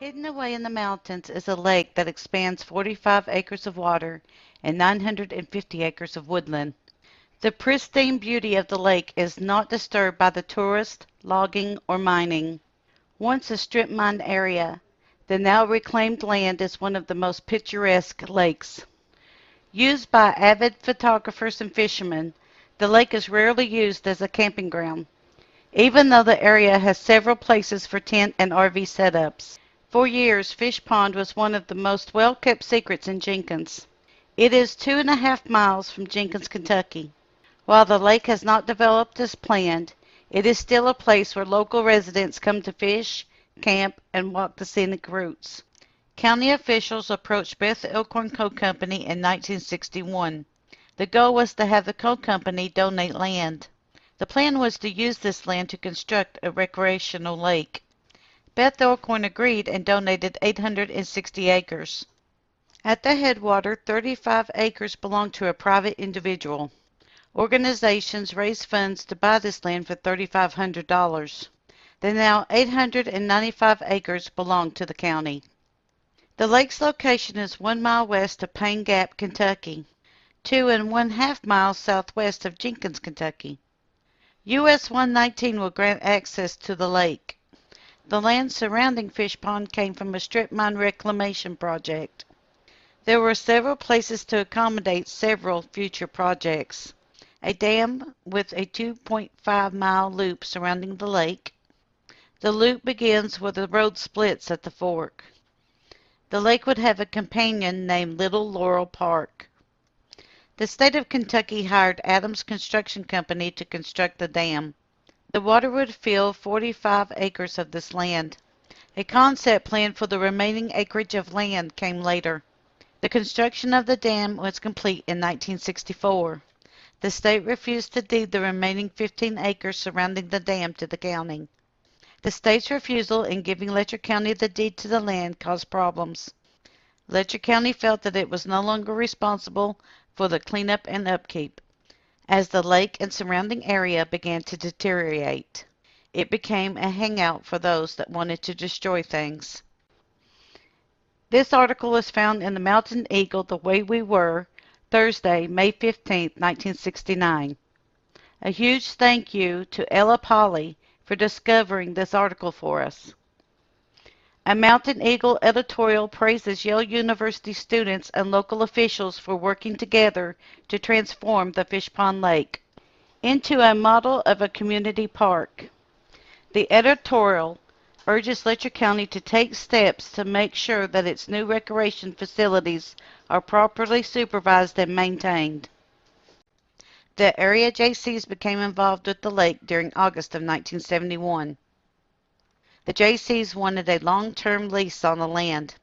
Hidden away in the mountains is a lake that expands 45 acres of water and 950 acres of woodland. The pristine beauty of the lake is not disturbed by the tourist, logging, or mining. Once a strip mine area, the now reclaimed land is one of the most picturesque lakes. Used by avid photographers and fishermen, the lake is rarely used as a camping ground, even though the area has several places for tent and RV setups. For years, Fishpond was one of the most well-kept secrets in Jenkins. It is 2.5 miles from Jenkins, Kentucky. While the lake has not developed as planned, it is still a place where local residents come to fish, camp, and walk the scenic routes. County officials approached Beth Elkhorn Coal Company in 1961. The goal was to have the coal company donate land. The plan was to use this land to construct a recreational lake. Beth Elkhorn agreed and donated 860 acres. At the headwater, 35 acres belonged to a private individual. Organizations raised funds to buy this land for $3,500. The now 895 acres belong to the county. The lake's location is 1 mile west of Pine Gap, Kentucky, 2.5 miles southwest of Jenkins, Kentucky. US 119 will grant access to the lake. The land surrounding Fishpond came from a strip mine reclamation project. There were several places to accommodate several future projects. A dam with a 2.5-mile loop surrounding the lake. The loop begins where the road splits at the fork. The lake would have a companion named Little Laurel Park. The state of Kentucky hired Adams Construction Company to construct the dam. The water would fill 45 acres of this land. A concept plan for the remaining acreage of land came later. The construction of the dam was complete in 1964. The state refused to deed the remaining 15 acres surrounding the dam to the county. The state's refusal in giving Letcher County the deed to the land caused problems. Letcher County felt that it was no longer responsible for the cleanup and upkeep. As the lake and surrounding area began to deteriorate, it became a hangout for those that wanted to destroy things. This article is found in the Mountain Eagle, The Way We Were, Thursday, May 15, 1969. A huge thank you to Ella Polly for discovering this article for us. A Mountain Eagle editorial praises Yale University students and local officials for working together to transform the Fishpond Lake into a model of a community park. The editorial urges Letcher County to take steps to make sure that its new recreation facilities are properly supervised and maintained. The area Jaycees became involved with the lake during August of 1971. The Jaycees wanted a long-term lease on the land.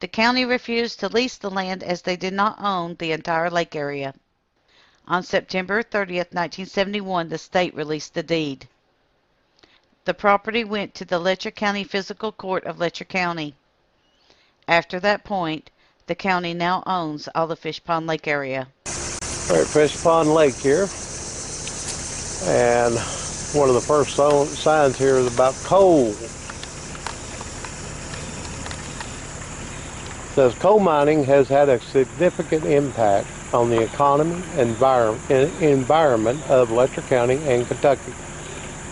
The county refused to lease the land as they did not own the entire lake area. On September 30, 1971, the state released the deed. The property went to the Letcher County Physical Court of Letcher County. After that point, the county now owns all the Fishpond Lake area. All right, Fishpond Lake here, and one of the first signs here is about coal. It says coal mining has had a significant impact on the economy and environment of Letcher County and Kentucky.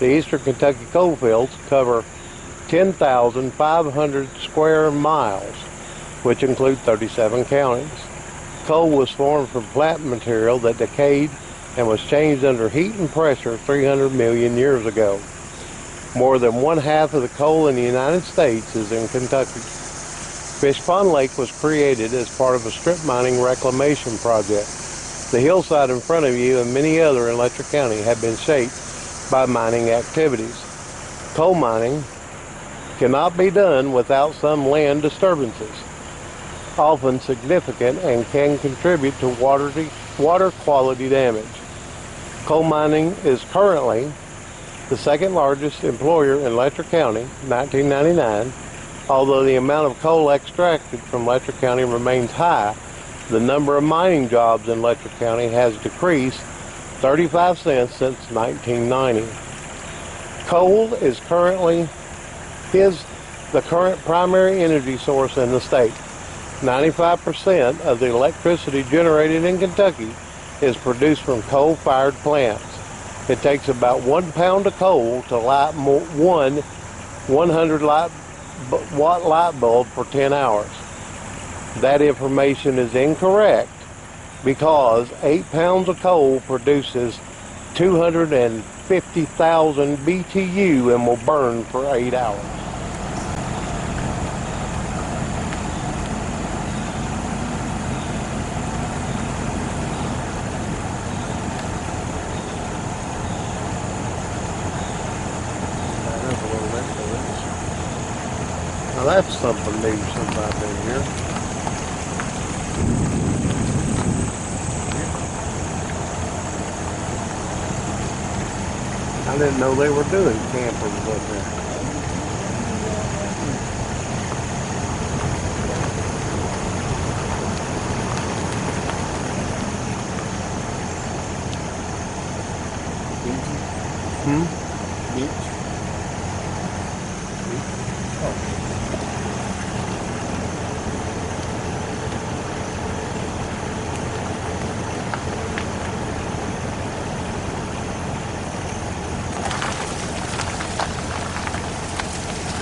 The eastern Kentucky coal fields cover 10,500 square miles, which include 37 counties. Coal was formed from plant material that decayed and was changed under heat and pressure 300 million years ago. More than one-half of the coal in the United States is in Kentucky. Fishpond Lake was created as part of a strip mining reclamation project. The hillside in front of you and many other in Letcher County have been shaped by mining activities. Coal mining cannot be done without some land disturbances, often significant, and can contribute to water quality damage. Coal mining is currently the second largest employer in Letcher County, 1999. Although the amount of coal extracted from Letcher County remains high, the number of mining jobs in Letcher County has decreased 35 cents since 1990. Coal is currently the current primary energy source in the state. 95% of the electricity generated in Kentucky is produced from coal-fired plants. It takes about 1 pound of coal to light one 100-watt light bulb for 10 hours. That information is incorrect because 8 pounds of coal produces 250,000 BTU and will burn for 8 hours. Now that's something new since I've been here. I didn't know they were doing campers up there. Beach. Oh.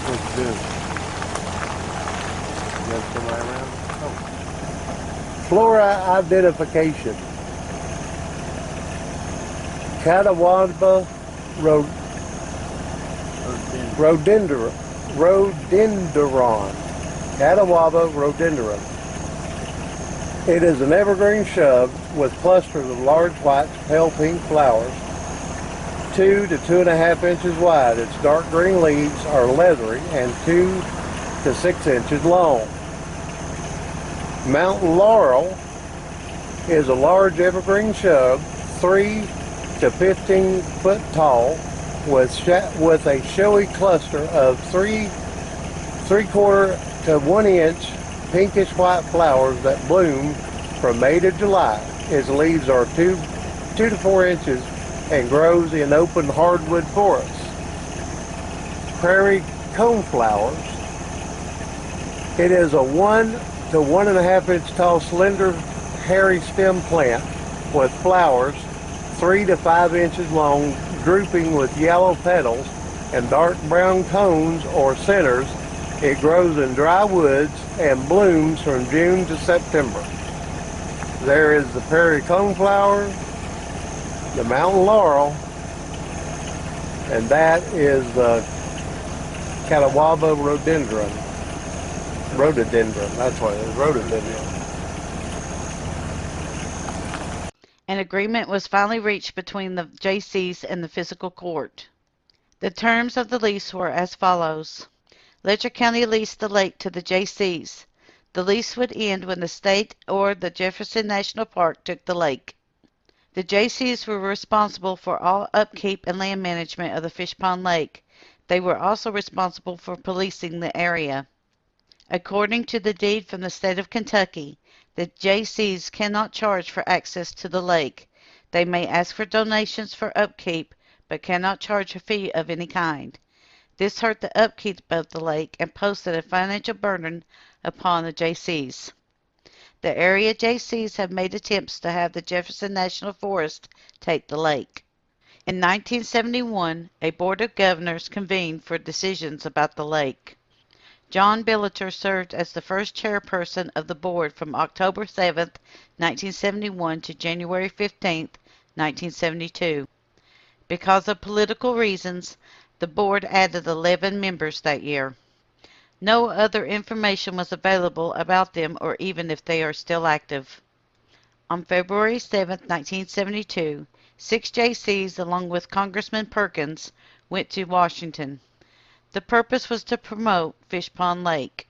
What's this? Got somebody around? Oh. Flora identification. Catawba rhododendron. Catawba rhododendron. It is an evergreen shrub with clusters of large white pale pink flowers, 2 to 2.5 inches wide. Its dark green leaves are leathery and 2 to 6 inches long. Mountain laurel is a large evergreen shrub, 3 to 15 foot tall, with a showy cluster of 3/4 to 1 inch pinkish white flowers that bloom from May to July. Its leaves are 2 to 4 inches and grows in open hardwood forests. Prairie coneflowers. It is a 1 to 1.5 inch tall slender hairy stem plant with flowers 3 to 5 inches long, drooping with yellow petals and dark brown cones or centers. It grows in dry woods and blooms from June to September. There is the prairie coneflower, the mountain laurel, and that is the Catawba rhododendron. That's what it is, rhododendron. An agreement was finally reached between the Jaycees and the Fiscal Court. The terms of the lease were as follows. Letcher County leased the lake to the Jaycees. The lease would end when the state or the Jefferson National Park took the lake. The Jaycees were responsible for all upkeep and land management of the Fishpond Lake. They were also responsible for policing the area. According to the deed from the state of Kentucky, the Jaycees cannot charge for access to the lake. They may ask for donations for upkeep, but cannot charge a fee of any kind. This hurt the upkeep of the lake and posted a financial burden upon the Jaycees. The area Jaycees have made attempts to have the Jefferson National Forest take the lake. In 1971, a board of governors convened for decisions about the lake. John Billiter served as the first chairperson of the board from October 7, 1971 to January 15, 1972. Because of political reasons, the board added 11 members that year. No other information was available about them or even if they are still active. On February 7, 1972, 6 Jaycees along with Congressman Perkins went to Washington. The purpose was to promote Fishpond Lake.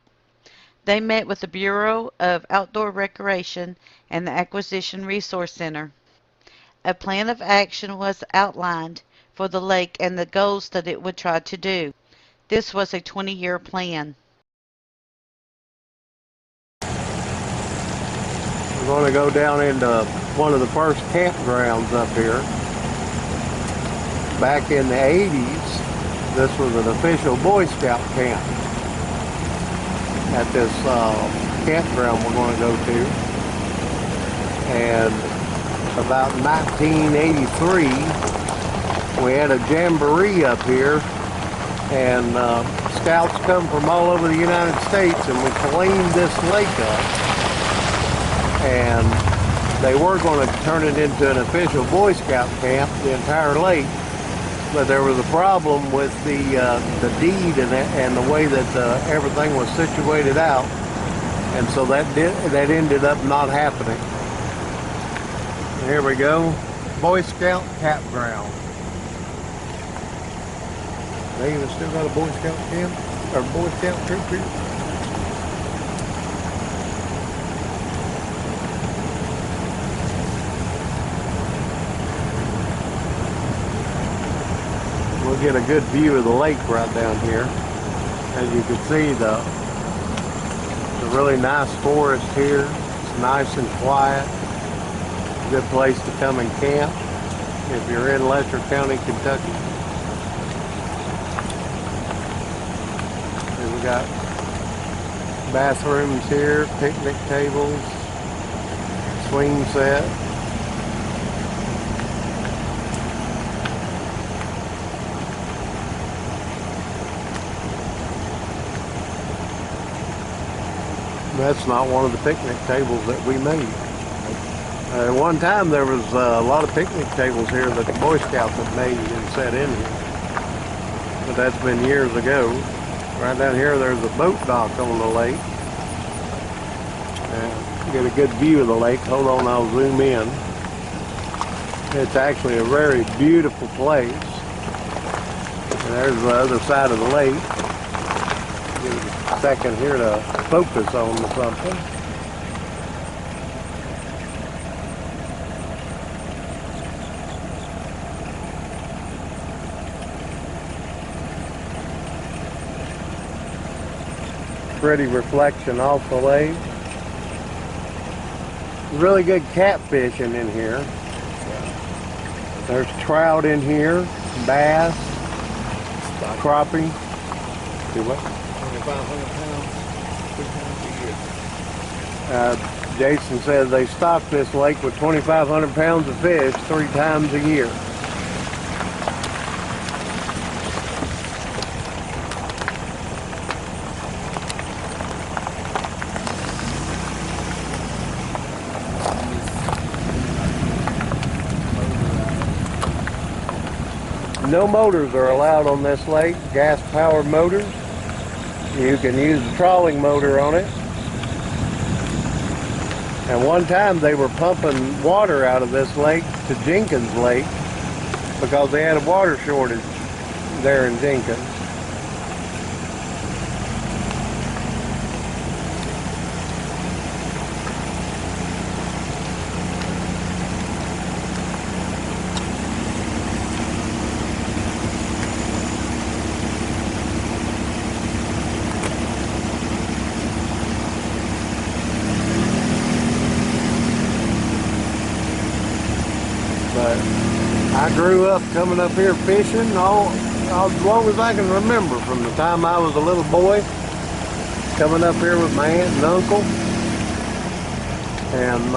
They met with the Bureau of Outdoor Recreation and the Acquisition Resource Center. A plan of action was outlined for the lake and the goals that it would try to do. This was a 20-year plan. We're going to go down into one of the first campgrounds up here. Back in the 80s, this was an official Boy Scout camp. at this campground we're going to go to. And about 1983, we had a jamboree up here, and scouts come from all over the United States, and we cleaned this lake up. And they were going to turn it into an official Boy Scout camp, the entire lake. But there was a problem with the deed and the way that everything was situated out, and so that ended up not happening. Here we go, Boy Scout campground. They even still got a Boy Scout camp or Boy Scout troop here. We'll get a good view of the lake right down here. As you can see, the really nice forest here. It's nice and quiet. Good place to come and camp if you're in Letcher County, Kentucky. And we got bathrooms here, picnic tables, swing set. That's not one of the picnic tables that we made. At one time there was a lot of picnic tables here that the Boy Scouts had made and set in here. But that's been years ago. Right down here there's a boat dock on the lake. Get a good view of the lake. Hold on, I'll zoom in. It's actually a very beautiful place. And there's the other side of the lake. Give it a second here to focus on something. Pretty reflection off the lake. Really good catfishing in here. There's trout in here, bass, crappie. See what? 2,500 pounds, 3 times a year. Jason says they stock this lake with 2,500 pounds of fish 3 times a year. No motors are allowed on this lake, gas-powered motors. You can use a trawling motor on it. And one time they were pumping water out of this lake to Jenkins Lake because they had a water shortage there in Jenkins. But I grew up coming up here fishing all as long as I can remember, from the time I was a little boy, coming up here with my aunt and uncle, and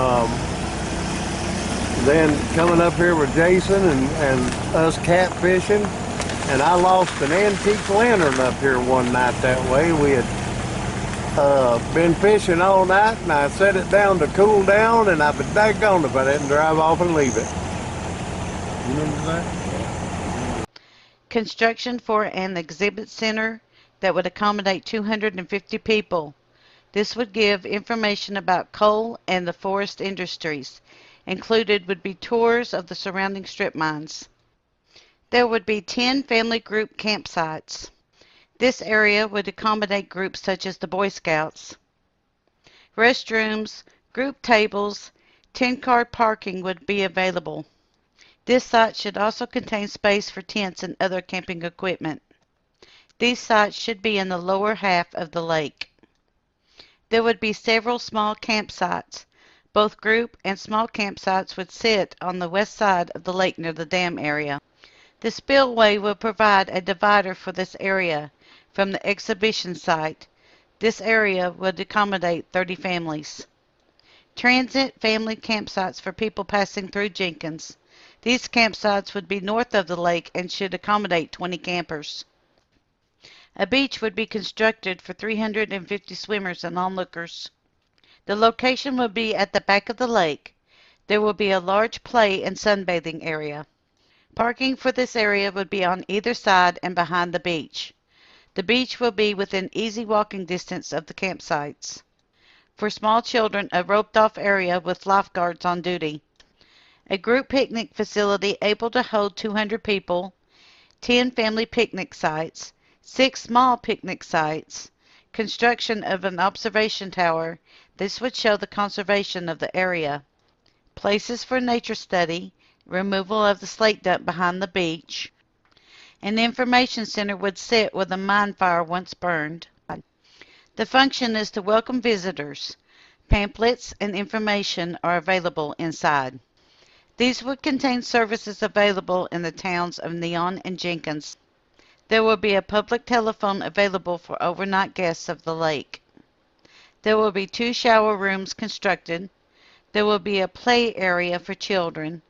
then coming up here with Jason and us catfishing. And I lost an antique lantern up here one night that way. We had been fishing all night, and I set it down to cool down, and I've been daggone if I didn't drive off and leave it. You remember that? Construction for an exhibit center that would accommodate 250 people. This would give information about coal and the forest industries. Included would be tours of the surrounding strip mines. There would be 10 family group campsites. This area would accommodate groups such as the Boy Scouts. Restrooms, group tables, 10-car parking would be available. This site should also contain space for tents and other camping equipment. These sites should be in the lower half of the lake. There would be several small campsites. Both group and small campsites would sit on the west side of the lake near the dam area. The spillway will provide a divider for this area from the exhibition site. This area would accommodate 30 families. Transit family campsites for people passing through Jenkins. These campsites would be north of the lake and should accommodate 20 campers. A beach would be constructed for 350 swimmers and onlookers. The location will be at the back of the lake. There will be a large play and sunbathing area. Parking for this area would be on either side and behind the beach. The beach will be within easy walking distance of the campsites. For small children, a roped-off area with lifeguards on duty. A group picnic facility able to hold 200 people, 10 family picnic sites, 6 small picnic sites, construction of an observation tower. This would show the conservation of the area. Places for nature study, removal of the slate dump behind the beach. An information center would sit where the mine fire once burned. The function is to welcome visitors. Pamphlets and information are available inside. These would contain services available in the towns of Neon and Jenkins. There will be a public telephone available for overnight guests of the lake. There will be 2 shower rooms constructed. There will be a play area for children.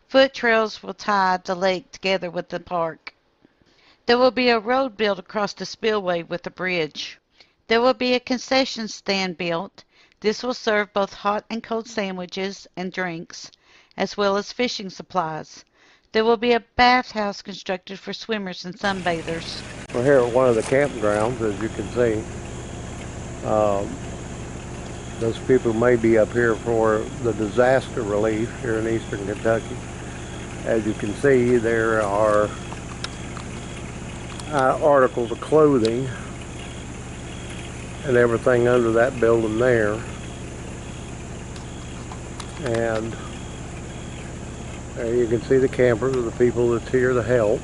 Foot trails will tie the lake together with the park. There will be a road built across the spillway with a bridge. There will be a concession stand built. This will serve both hot and cold sandwiches and drinks, as well as fishing supplies. There will be a bathhouse constructed for swimmers and sunbathers. We're here at one of the campgrounds, as you can see. Those people may be up here for the disaster relief here in eastern Kentucky. As you can see, there are articles of clothing and everything under that building there. And there you can see the campers or the people that's here to help.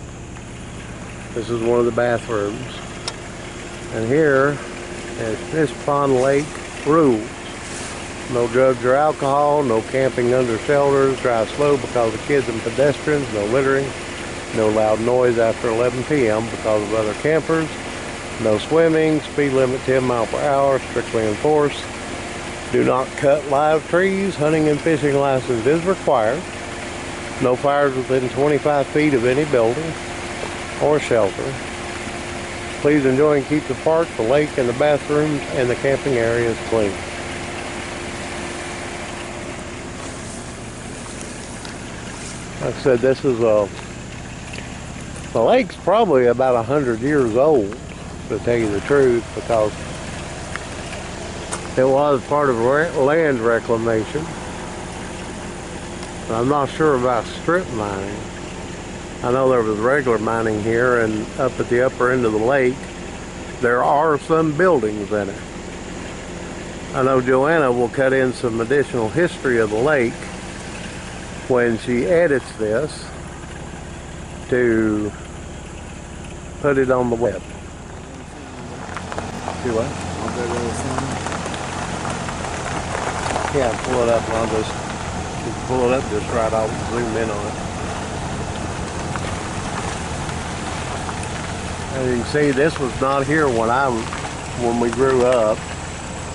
This is one of the bathrooms. And here is Fishpond Lake rules. No drugs or alcohol, no camping under shelters, drive slow because of kids and pedestrians, no littering, no loud noise after 11 p.m. because of other campers, no swimming, speed limit 10 miles per hour, strictly enforced. Do not cut live trees, hunting and fishing license is required. No fires within 25 feet of any building or shelter. Please enjoy and keep the park, the lake, and the bathrooms and the camping areas clean. Like I said, this is the lake's probably about 100 years old, to tell you the truth, because it was part of land reclamation. I'm not sure about strip mining. I know there was regular mining here, and up at the upper end of the lake, there are some buildings in it. I know Joanna will cut in some additional history of the lake when she edits this to put it on the web. See what? Yeah, pull it up and I'll just pull it up just right. I'll zoom in on it. As you can see, this was not here when we grew up.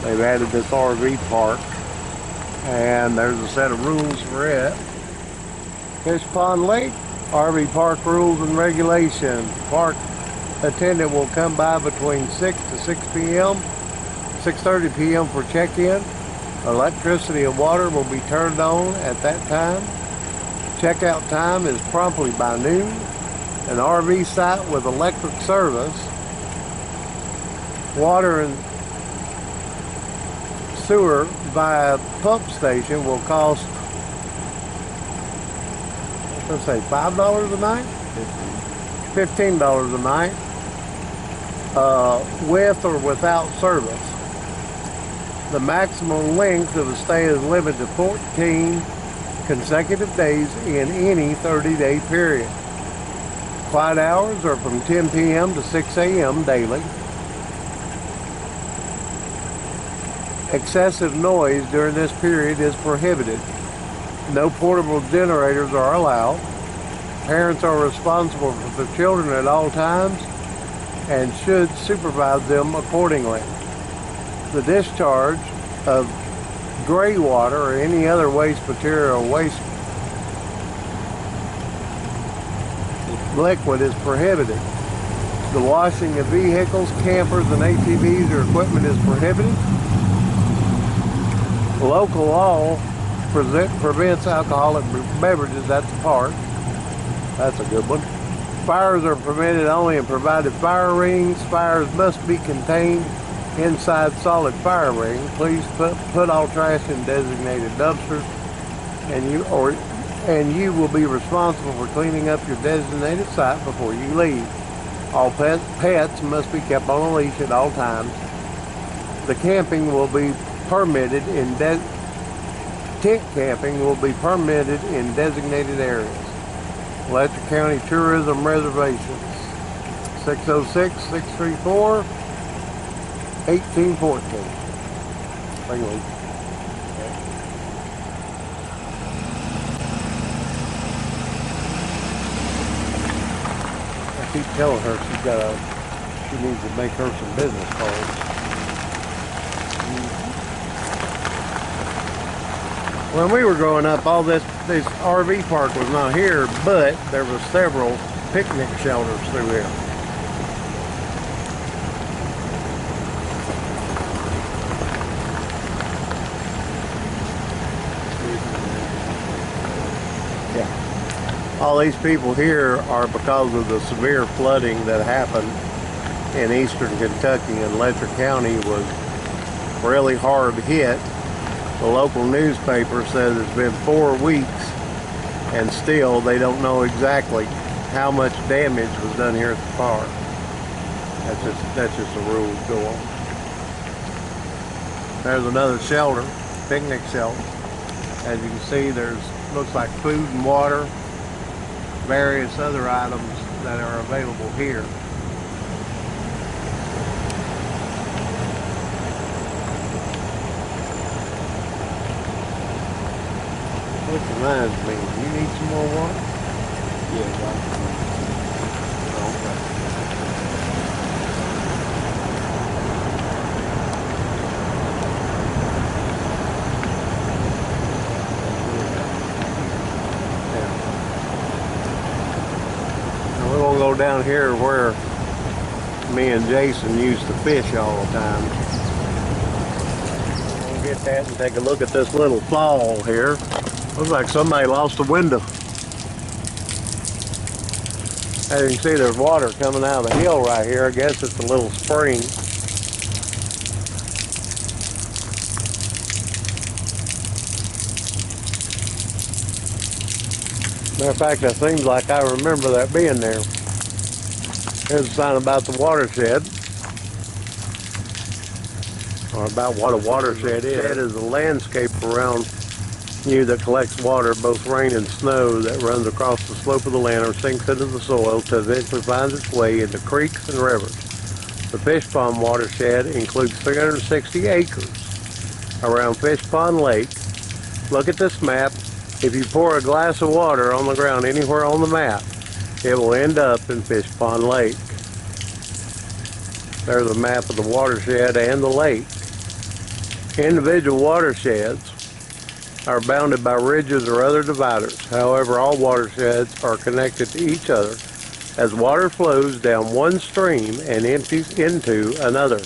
They've added this RV park, and there's a set of rules for it. Fishpond Lake, RV park rules and regulations. Park attendant will come by between 6 to 6 p.m., 6:30 p.m. for check-in. Electricity and water will be turned on at that time. Checkout time is promptly by noon. An RV site with electric service, water and sewer via pump station will cost, let's say, $5 a night? $15 a night, with or without service. The maximum length of the stay is limited to 14 consecutive days in any 30-day period. Quiet hours are from 10 p.m. to 6 a.m. daily. Excessive noise during this period is prohibited. No portable generators are allowed. Parents are responsible for the children at all times and should supervise them accordingly. The discharge of gray water or any other waste material, waste liquid is prohibited. The washing of vehicles, campers, and ATVs or equipment is prohibited. Local law prevents alcoholic beverages at the park. That's a good one. Fires are permitted only in provided fire rings. Fires must be contained inside solid fire ring. Please put all trash in designated dumpsters, and you will be responsible for cleaning up your designated site before you leave. All pets must be kept on a leash at all times. The camping will be permitted in tent camping will be permitted in designated areas. Letcher County Tourism Reservations, 606-634-1814. I keep telling her she needs to make her some business cards. When we were growing up, all this RV park was not here, but there were several picnic shelters through here. Yeah. All these people here are because of the severe flooding that happened in eastern Kentucky, and Letcher County was really hard hit. The local newspaper says it's been 4 weeks and still they don't know exactly how much damage was done here at the park. That's just the rules go on. There's another shelter, picnic shelter. As you can see, looks like food and water, various other items that are available here. Which reminds me, you need some more water? Yeah, Now we're going to go down here where me and Jason used to fish all the time. We'll get that and take a look at this little fall here. Looks like somebody lost a window. As you can see, there's water coming out of the hill right here. I guess it's a little spring. Matter of fact, it seems like I remember that being there. Here's a sign about the watershed, or about what a watershed is. It is a landscape around you that collects water, both rain and snow, that runs across the slope of the land or sinks into the soil to eventually find its way into creeks and rivers. The Fishpond watershed includes 360 acres around Fishpond Lake. Look at this map. If you pour a glass of water on the ground anywhere on the map, it will end up in Fishpond Lake. There's a map of the watershed and the lake. Individual watersheds are bounded by ridges or other dividers. However, all watersheds are connected to each other as water flows down one stream and empties into another.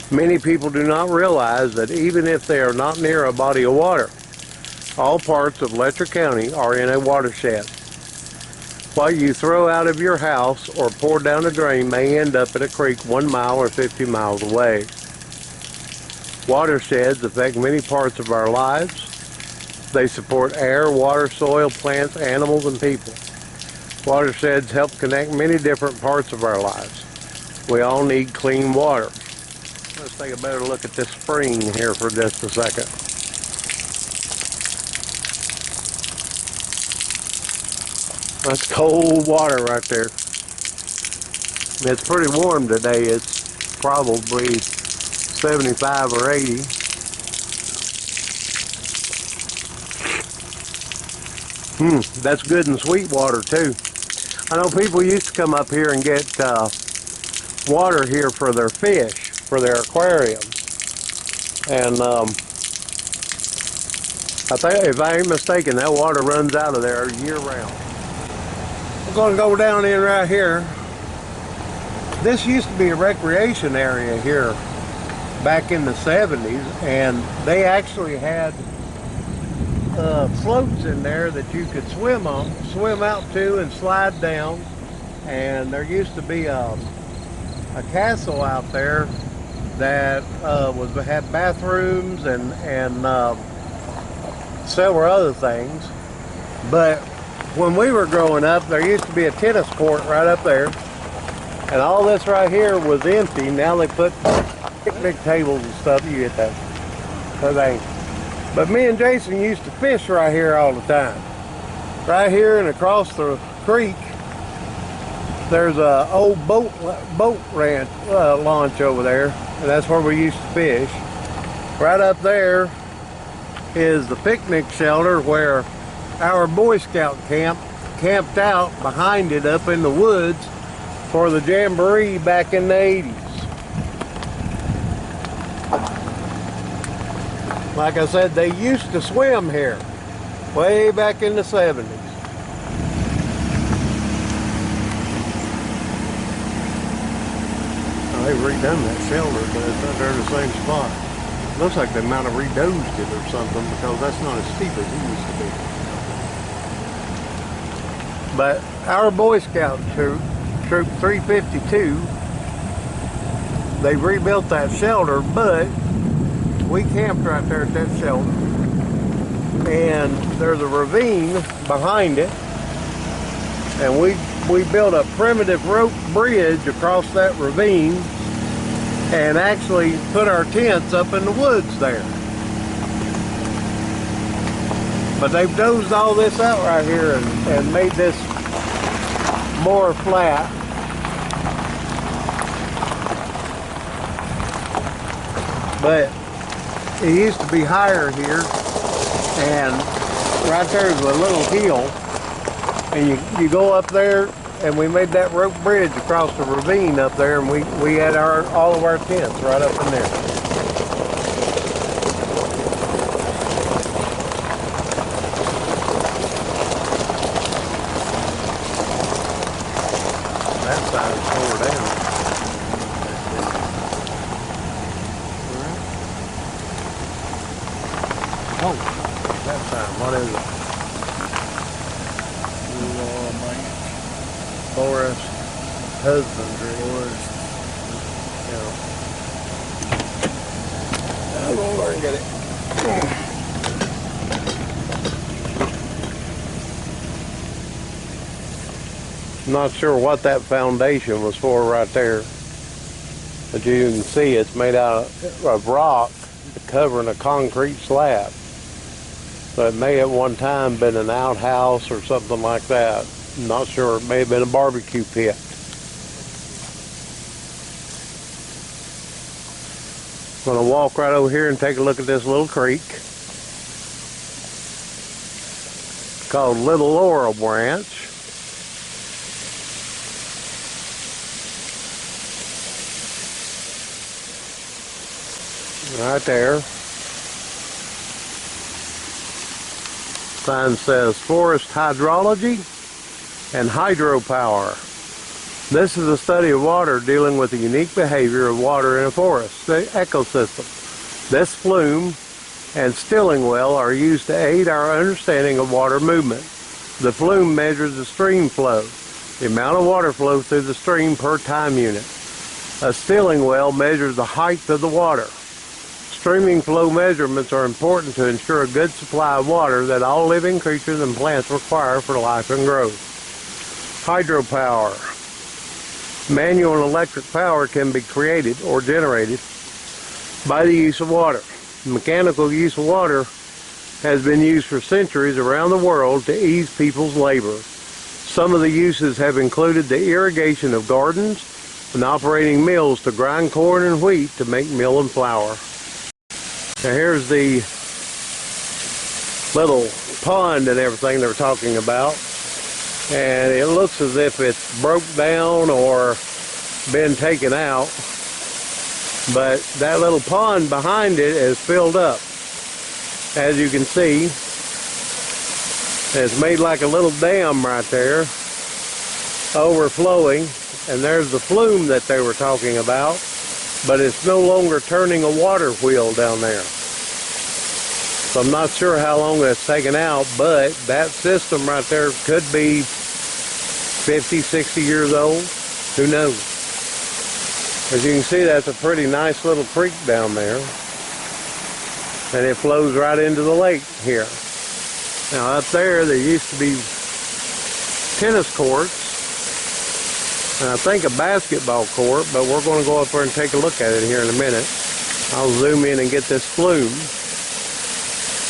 Many people do not realize that even if they are not near a body of water, all parts of Letcher County are in a watershed. What you throw out of your house or pour down a drain may end up in a creek 1 mile or 50 miles away. Watersheds affect many parts of our lives. They support air, water, soil, plants, animals, and people. Watersheds help connect many different parts of our lives. We all need clean water. Let's take a better look at this spring here for just a second. That's cold water right there. It's pretty warm today. It's probably 75 or 80. That's good and sweet water too. I know people used to come up here and get water here for their fish, for their aquariums. And I think, if I ain't mistaken, that water runs out of there year round. We're going to go down in right here. This used to be a recreation area here back in the 70s, and they actually had floats in there that you could swim out to and slide down. And there used to be a castle out there that had bathrooms and several other things. But when we were growing up, there used to be a tennis court right up there, and all this right here was empty. Now they put picnic tables and stuff. You get that thing. But me and Jason used to fish right here all the time. Right here and across the creek, there's a old boat ranch launch over there, and that's where we used to fish. Right up there is the picnic shelter where our Boy Scout camp camped out behind it up in the woods for the jamboree back in the 80s. Like I said, they used to swim here way back in the 70s. Well, they've redone that shelter, but it's not there in the same spot. Looks like they might have redozed it or something, because that's not as steep as it used to be. But our Boy Scout troop 352, they rebuilt that shelter, but we camped right there at that shelter. And there's a ravine behind it, and we built a primitive rope bridge across that ravine and actually put our tents up in the woods there. But they've dozed all this out right here and made this more flat. But it used to be higher here, and right there's a little hill, and you go up there, and we made that rope bridge across the ravine up there, and we had all of our tents right up in there. That side is tore down. Oh, that side, what is it? Forest husbandry. I'll go over and get it. Not sure what that foundation was for right there, but you can see it's made out of rock covering a concrete slab. So it may at one time been an outhouse or something like that. Not sure. It may have been a barbecue pit. I'm going to walk right over here and take a look at this little creek. It's called Little Laurel Branch. Right there. Sign says Forest Hydrology and Hydropower. This is a study of water dealing with the unique behavior of water in a forest, the ecosystem. This flume and stilling well are used to aid our understanding of water movement. The flume measures the stream flow, the amount of water flow through the stream per time unit. A stilling well measures the height of the water. Streaming flow measurements are important to ensure a good supply of water that all living creatures and plants require for life and growth. Hydropower. Manual and electric power can be created or generated by the use of water. Mechanical use of water has been used for centuries around the world to ease people's labor. Some of the uses have included the irrigation of gardens and operating mills to grind corn and wheat to make meal and flour. Now here's the little pond and everything they were talking about, and it looks as if it's broke down or been taken out. but that little pond behind it is filled up. As you can see, it's made like a little dam right there, overflowing, and there's the flume that they were talking about, but it's no longer turning a water wheel down there. So I'm not sure how long that's taken out, but that system right there could be 50, 60 years old. Who knows? As you can see, that's a pretty nice little creek down there. And it flows right into the lake here. Now up there used to be tennis courts, and I think a basketball court, but we're going to go up there and take a look at it here in a minute. I'll zoom in and get this flume.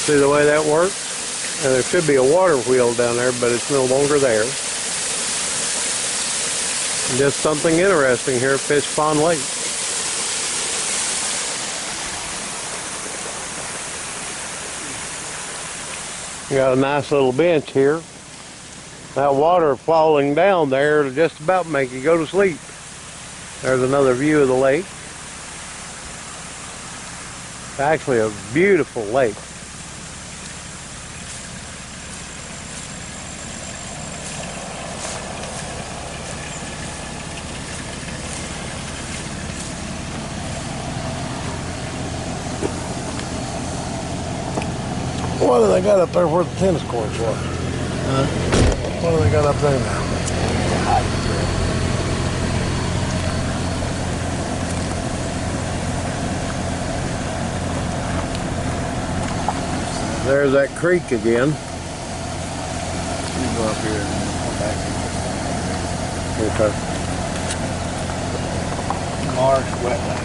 See the way that works? And there should be a water wheel down there, but it's no longer there. Just something interesting here at Fishpond Lake. You got a nice little bench here. That water falling down there to just about make you go to sleep. There's another view of the lake. It's actually a beautiful lake. What do they got up there where the tennis courts were? Huh? What do they got up there now? There's that creek again. You go up here and come back. Okay. Marsh wetland.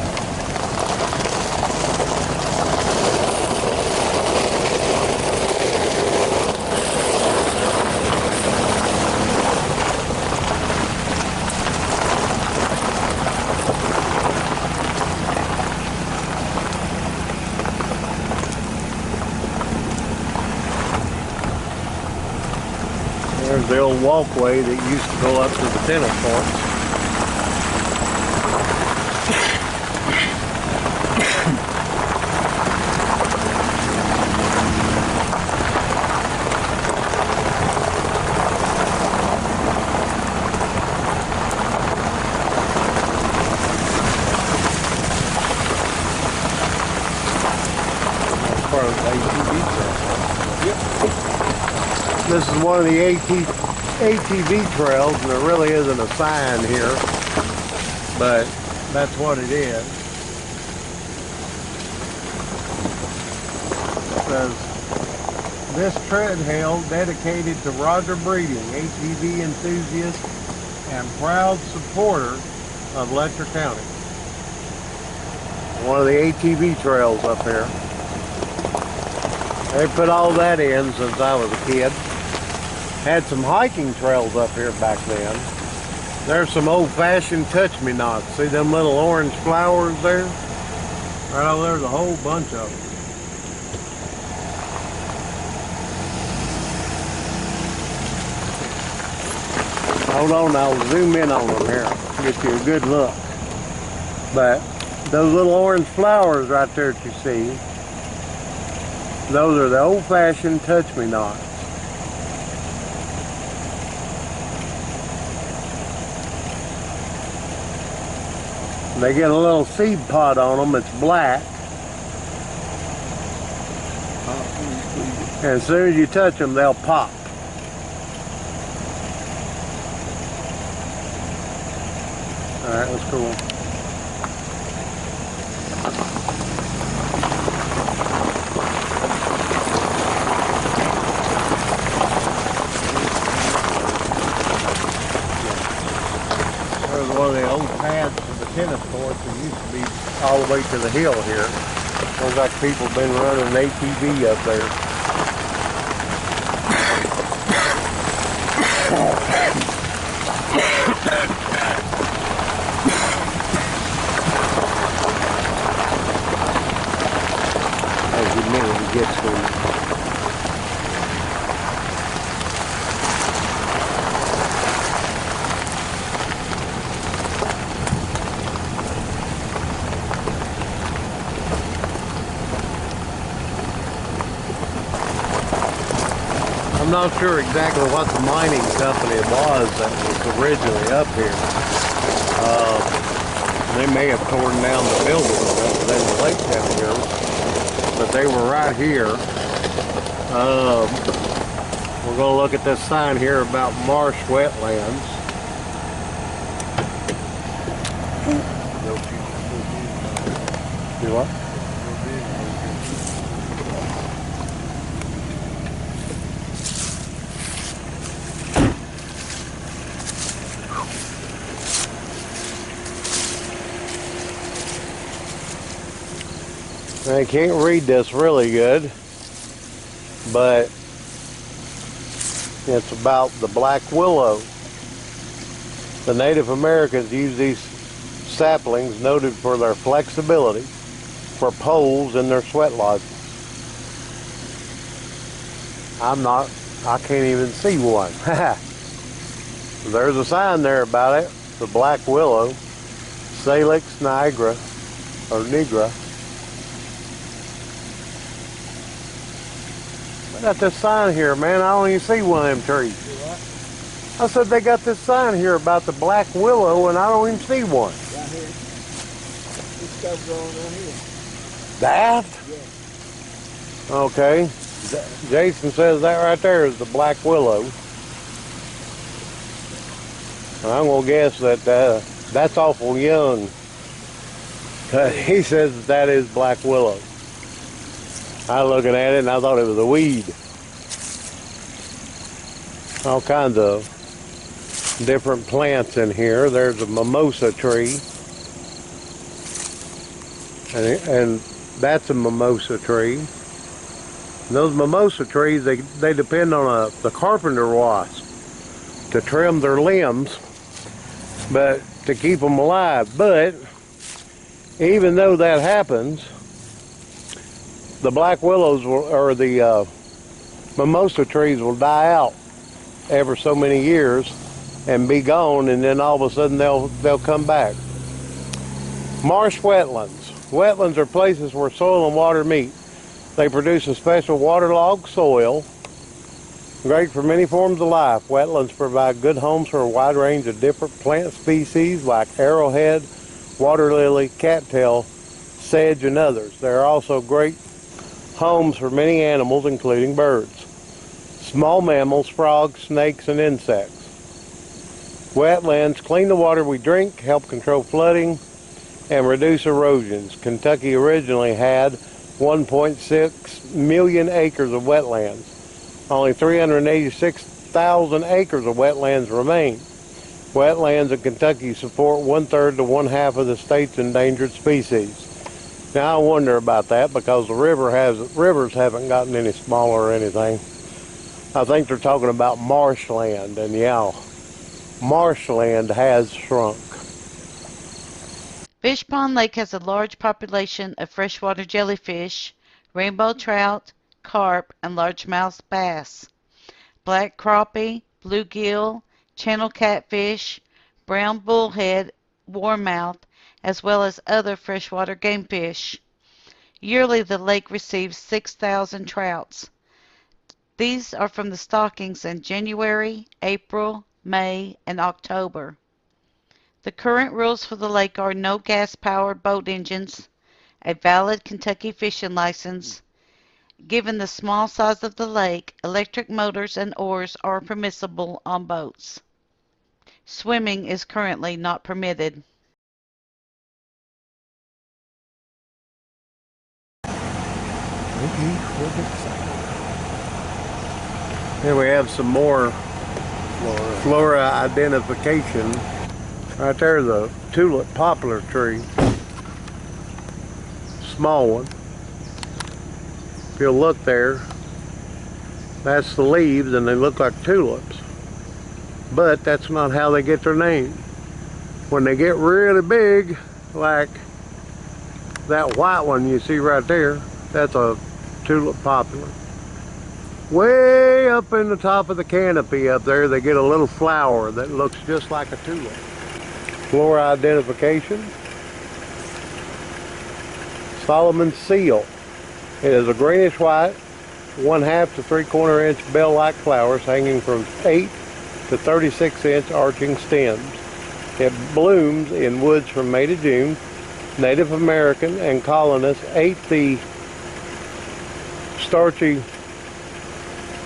There's the old walkway that used to go up to the tennis courts. That's part of the ATV trail. Yep. This is one of the ATV trails, and there really isn't a sign here, but that's what it is. It says, this trail dedicated to Roger Breeding, ATV enthusiast and proud supporter of Letcher County. One of the ATV trails up here. They put all that in since I was a kid. Had some hiking trails up here back then. There's some old-fashioned touch-me-nots. See them little orange flowers there? Right over there's a whole bunch of them. Hold on, I'll zoom in on them here. Get you a good look. But those little orange flowers right there that you see, those are the old-fashioned touch-me-nots. They get a little seed pod on them, it's black. And as soon as you touch them, they'll pop. Alright, that's cool. There's one of the old pads for the tennis courts that used to be all the way to the hill here. Looks like people have been running an ATV up there. As humidity gets to it. I'm not sure exactly what the mining company was that was originally up here. They may have torn down the building that was in the lake down here, but they were right here. We're going to look at this sign here about marsh wetlands. You what? I can't read this really good, but it's about the black willow. The Native Americans used these saplings, noted for their flexibility, for poles in their sweat lodges. I can't even see one. There's a sign there about it, the black willow, Salix nigra, or nigra. I got this sign here, man. I don't even see one of them trees. I said they got this sign here about the black willow, and I don't even see one. Right here. This stuff growing right here. That? Yeah. Okay. Jason says that right there is the black willow. And I'm going to guess that that's awful young. He says that is black willow. I was looking at it and I thought it was a weed. All kinds of different plants in here. There's a mimosa tree. And that's a mimosa tree. And those mimosa trees, they depend on the carpenter wasp to trim their limbs, but to keep them alive. But even though that happens, the black willows or the mimosa trees will die out ever so many years and be gone, and then all of a sudden they'll come back. Marsh wetlands. Wetlands are places where soil and water meet. They produce a special waterlogged soil, great for many forms of life. Wetlands provide good homes for a wide range of different plant species like arrowhead, water lily, cattail, sedge, and others. They are also great homes for many animals, including birds, small mammals, frogs, snakes, and insects. Wetlands clean the water we drink, help control flooding, and reduce erosions. Kentucky originally had 1.6 million acres of wetlands. Only 386,000 acres of wetlands remain. Wetlands in Kentucky support 1/3 to 1/2 of the state's endangered species. Now I wonder about that because the rivers haven't gotten any smaller or anything. I think they're talking about marshland, and yeah, marshland has shrunk. Fishpond Lake has a large population of freshwater jellyfish, rainbow trout, carp, and largemouth bass, black crappie, bluegill, channel catfish, brown bullhead, warmouth, as well as other freshwater game fish. Yearly, the lake receives 6,000 trouts. These are from the stockings in January, April, May, and October. The current rules for the lake are no gas-powered boat engines, a valid Kentucky fishing license. Given the small size of the lake, electric motors and oars are permissible on boats. Swimming is currently not permitted. Here we have some more flora identification. Right there, the tulip poplar tree. Small one. If you'll look there, that's the leaves and they look like tulips. But that's not how they get their name. When they get really big, like that white one you see right there, that's a tulip poplar. Way up in the top of the canopy up there, they get a little flower that looks just like a tulip. Flora identification. Solomon's seal. It is a greenish white, 1/2 to 3/4 inch bell-like flowers hanging from 8 to 36-inch arching stems. It blooms in woods from May to June. Native American and colonists ate the starchy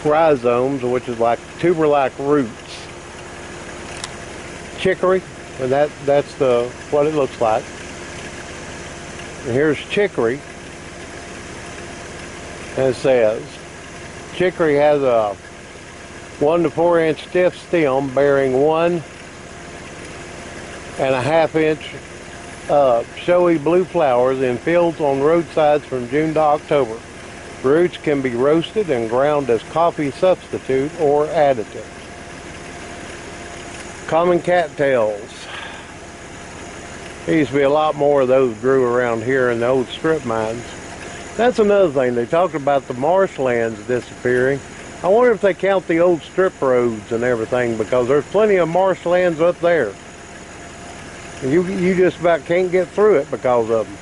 rhizomes, which is like tuber-like roots. Chicory, and that's what it looks like. And here's chicory, and it says, chicory has a 1 to 4 inch stiff stem bearing 1.5 inch showy blue flowers in fields on roadsides from June to October. Roots can be roasted and ground as coffee substitute or additive. Common cattails. There used to be a lot more of those grew around here in the old strip mines. That's another thing. They talked about the marshlands disappearing. I wonder if they count the old strip roads and everything, because there's plenty of marshlands up there. You just about can't get through it because of them.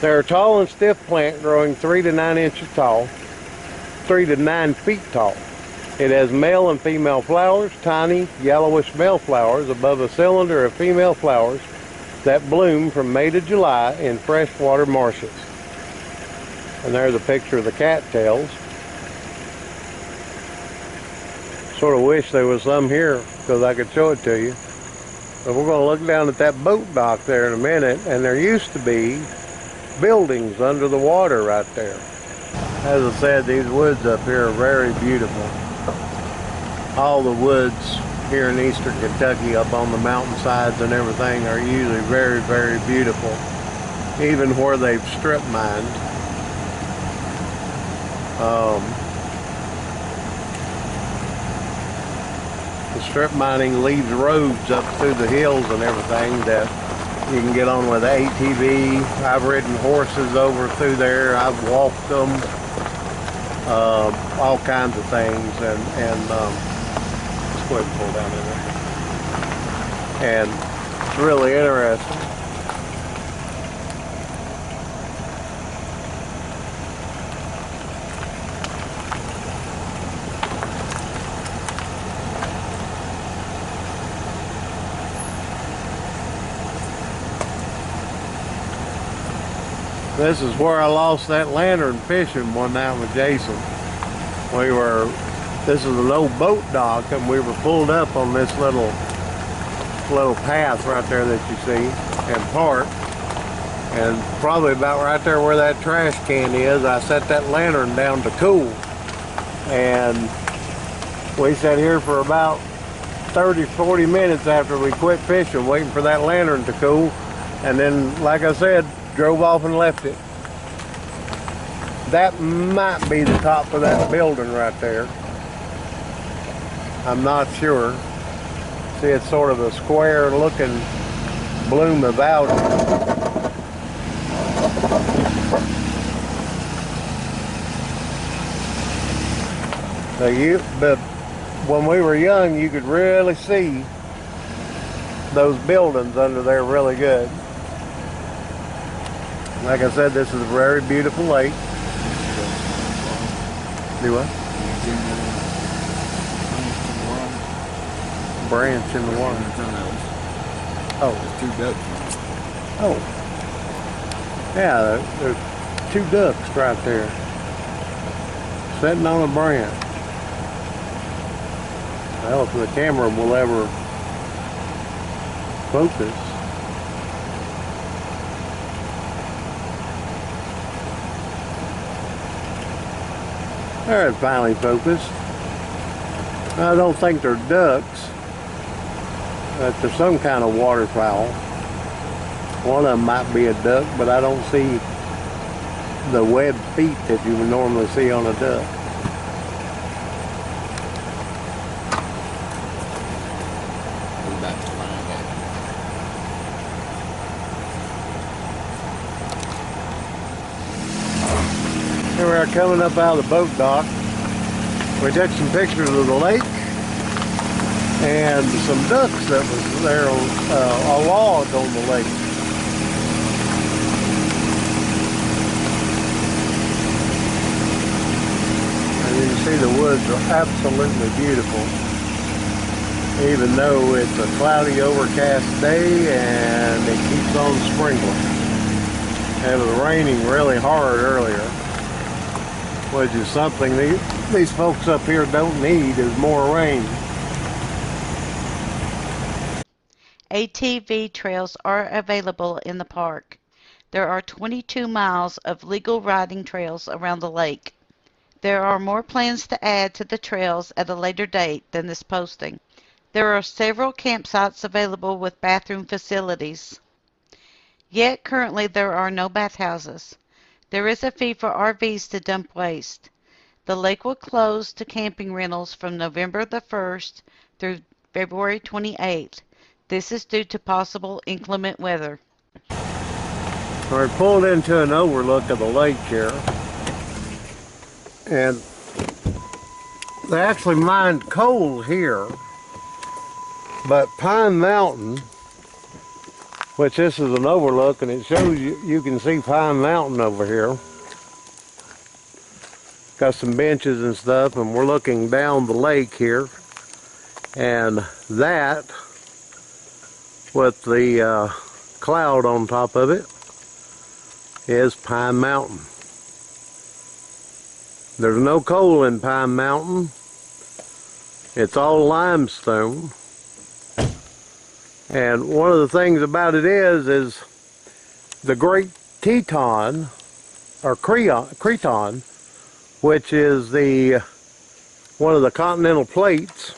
They're a tall and stiff plant growing 3 to 9 inches tall, 3 to 9 feet tall. It has male and female flowers, tiny yellowish male flowers above a cylinder of female flowers that bloom from May to July in freshwater marshes. And there's a picture of the cattails. Sort of wish there was some here because I could show it to you. But we're going to look down at that boat dock there in a minute, and there used to be buildings under the water right there. As I said, these woods up here are very beautiful. All the woods here in eastern Kentucky up on the mountainsides and everything are usually very, very beautiful, even where they've strip mined. The strip mining leaves roads up through the hills and everything that you can get on with ATV. I've ridden horses over through there. I've walked them. All kinds of things. And let's go ahead and pull down in there. And it's really interesting. This is where I lost that lantern fishing one night with Jason. This is an old boat dock, and we were pulled up on this little path right there that you see, and parked. And probably about right there where that trash can is, I set that lantern down to cool. And we sat here for about 30, 40 minutes after we quit fishing, waiting for that lantern to cool. And then, like I said, drove off and left it. That might be the top of that building right there. I'm not sure. See, it's sort of a square looking bloom of algae. But when we were young, you could really see those buildings under there really good. Like I said, this is a very beautiful lake. Do what? Branch in the water. Oh. There's 2 ducks. Oh. Yeah, there's 2 ducks right there. Sitting on a branch. Well, if the camera will ever focus. There, it finally focused. I don't think they're ducks, but they're some kind of waterfowl. One of them might be a duck, but I don't see the webbed feet that you would normally see on a duck. Here we are coming up out of the boat dock. We took some pictures of the lake and some ducks that was there on a log on the lake. see the woods are absolutely beautiful. Even though it's a cloudy, overcast day and it keeps on sprinkling. It was raining really hard earlier, which is something these folks up here don't need, is more rain. ATV trails are available in the park. There are 22 miles of legal riding trails around the lake. There are more plans to add to the trails at a later date than this posting. There are several campsites available with bathroom facilities. Yet currently there are no bathhouses. There is a fee for RVs to dump waste. The lake will close to camping rentals from November the 1st through February 28th. This is due to possible inclement weather. We're pulled into an overlook of the lake here, and they actually mined coal here, but Pine Mountain, which this is an overlook, and it shows you can see Pine Mountain over here. Got some benches and stuff, and we're looking down the lake here, and that with the cloud on top of it is Pine Mountain. There's no coal in Pine Mountain. It's all limestone. And one of the things about it is the Great Teton, or Creton, which is one of the continental plates.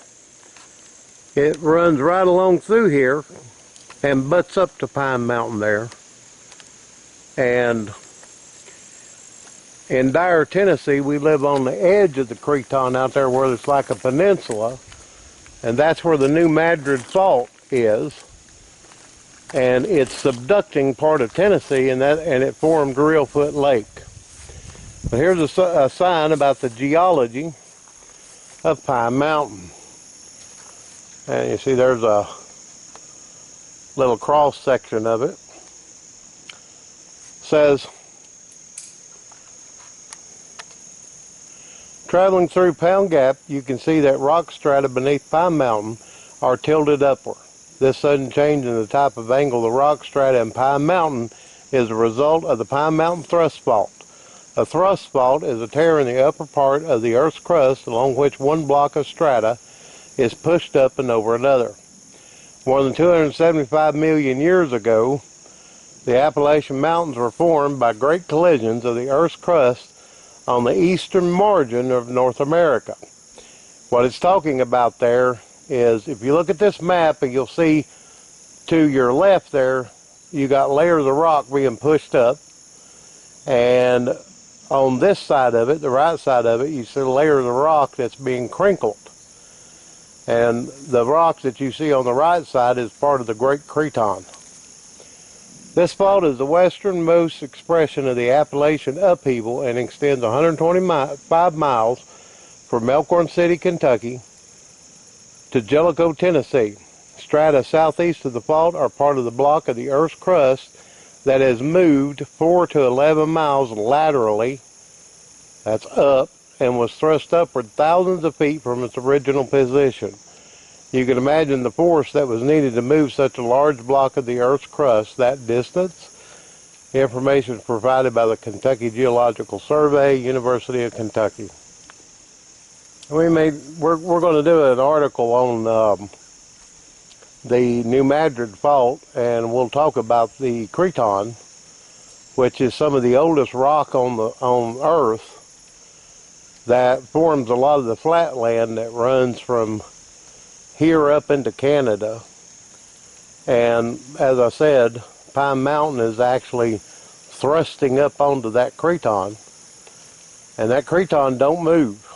It runs right along through here and butts up to Pine Mountain there. And in Dyer, Tennessee, we live on the edge of the Creton out there where it's like a peninsula, and that's where the New Madrid Fault is. And it's subducting part of Tennessee, and it formed Reelfoot Lake. But here's a sign about the geology of Pine Mountain. And you see there's a little cross section of it. Says, traveling through Pound Gap, you can see that rock strata beneath Pine Mountain are tilted upward. This sudden change in the type of angle of the rock strata in Pine Mountain is a result of the Pine Mountain thrust fault. A thrust fault is a tear in the upper part of the Earth's crust along which one block of strata is pushed up and over another. More than 275 million years ago, the Appalachian Mountains were formed by great collisions of the Earth's crust on the eastern margin of North America. What it's talking about there is, if you look at this map, and you'll see to your left there, you got layers of rock being pushed up, and on this side of it, the right side of it, you see layers of rock that's being crinkled. And the rock that you see on the right side is part of the Great Creton. This fault is the westernmost expression of the Appalachian upheaval and extends 125 miles from Elkhorn City, Kentucky to Jellicoe, Tennessee. Strata southeast of the fault are part of the block of the Earth's crust that has moved 4 to 11 miles laterally, that's up, and was thrust upward thousands of feet from its original position. You can imagine the force that was needed to move such a large block of the Earth's crust that distance. Information is provided by the Kentucky Geological Survey, University of Kentucky. We're going to do an article on the New Madrid Fault, and we'll talk about the Creton, which is some of the oldest rock on Earth that forms a lot of the flatland that runs from here up into Canada. And as I said, Pine Mountain is actually thrusting up onto that Creton, and that Creton don't move.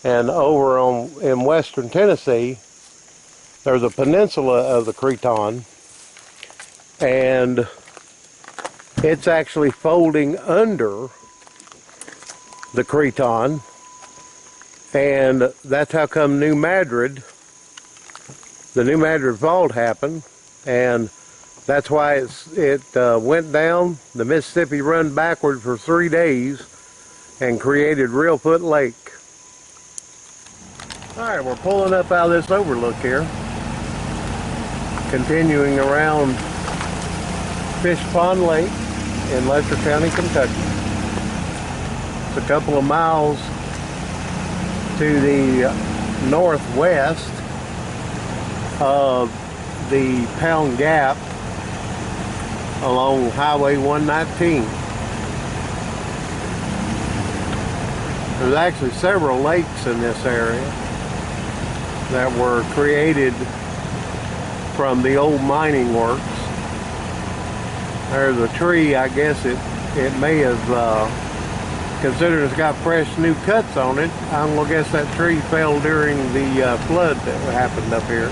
And over in western Tennessee, there's a peninsula of the Creton, and it's actually folding under the Creton. And that's how come the New Madrid Fault happened, and that's why it went down. The Mississippi run backward for 3 days, and created Reelfoot Lake. Alright, we're pulling up out of this overlook here, continuing around Fishpond Lake in Lester County, Kentucky. It's a couple of miles to the northwest of the Pound Gap along Highway 119. There's actually several lakes in this area that were created from the old mining works. There's a tree, I guess it may have, considered it's got fresh new cuts on it. I'm gonna guess that tree fell during the flood that happened up here.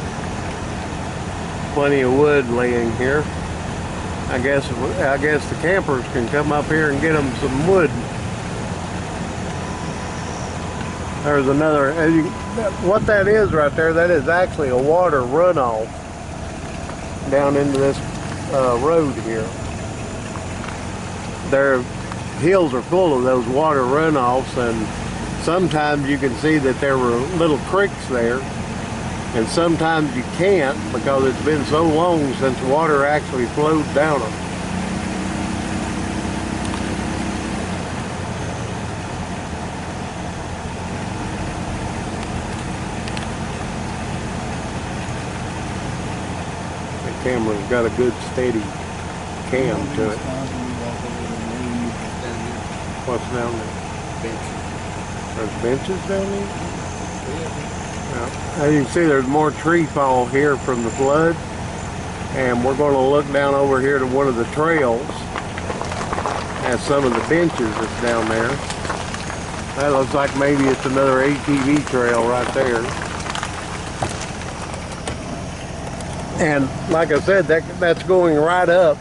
Plenty of wood laying here. I guess the campers can come up here and get them some wood. There's another, what that is right there, that is actually a water runoff down into this road here. Their hills are full of those water runoffs, and sometimes you can see that there were little creeks there, and sometimes you can't because it's been so long since water actually flowed down them. The camera's got a good steady cam to it. What's down there? There's benches down there? As you can see, there's more tree fall here from the flood, and we're going to look down over here to one of the trails at some of the benches that's down there. That looks like maybe it's another ATV trail right there. And like I said, that's going right up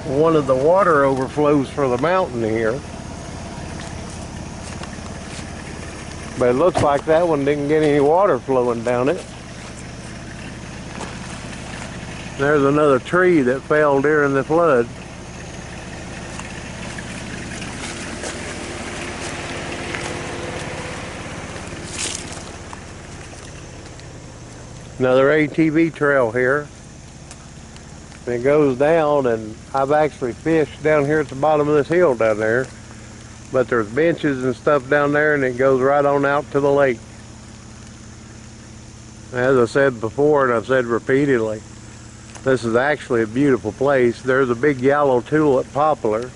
one of the water overflows for the mountain here. But it looks like that one didn't get any water flowing down it. There's another tree that fell during the flood. Another ATV trail here. And it goes down, and I've actually fished down here at the bottom of this hill down there. But there's benches and stuff down there, and it goes right on out to the lake. As I said before, and I've said repeatedly, this is actually a beautiful place. There's a big yellow tulip poplar.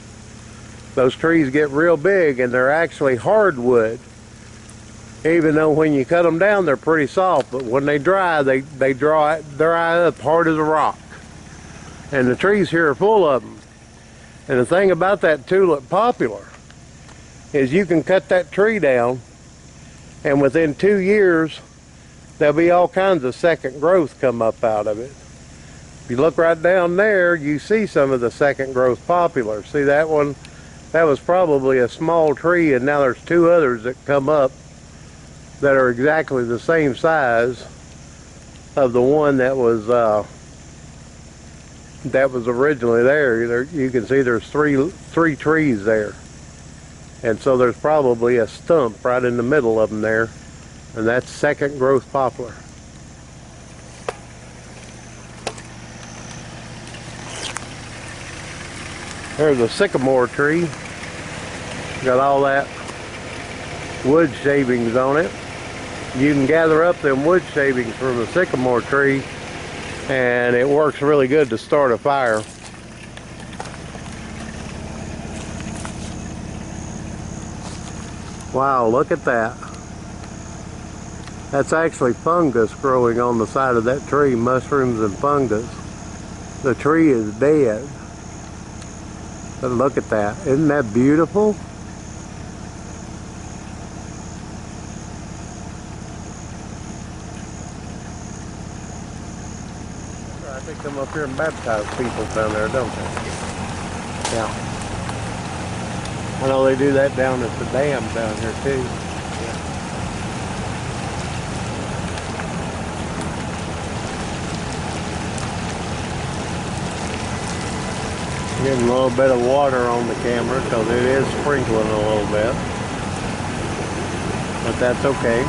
Those trees get real big, and they're actually hardwood. Even though when you cut them down, they're pretty soft, but when they dry, they dry up hard as a rock. And the trees here are full of them. And the thing about that tulip poplar is you can cut that tree down, and within 2 years there'll be all kinds of second growth come up out of it. If you look right down there, you see some of the second growth poplar. See that one? That was probably a small tree, and now there's 2 others that come up that are exactly the same size of the one that was originally there. You can see there's three trees there. And so there's probably a stump right in the middle of them there, and that's second growth poplar. There's a sycamore tree. Got all that wood shavings on it. You can gather up them wood shavings from the sycamore tree, and it works really good to start a fire. Wow, look at that. That's actually fungus growing on the side of that tree, mushrooms and fungus. The tree is dead. But look at that. Isn't that beautiful? They come up here and baptize people down there, don't they? Yeah. I know they do that down at the dam down here too. Getting a little bit of water on the camera because it is sprinkling a little bit. but that's okay.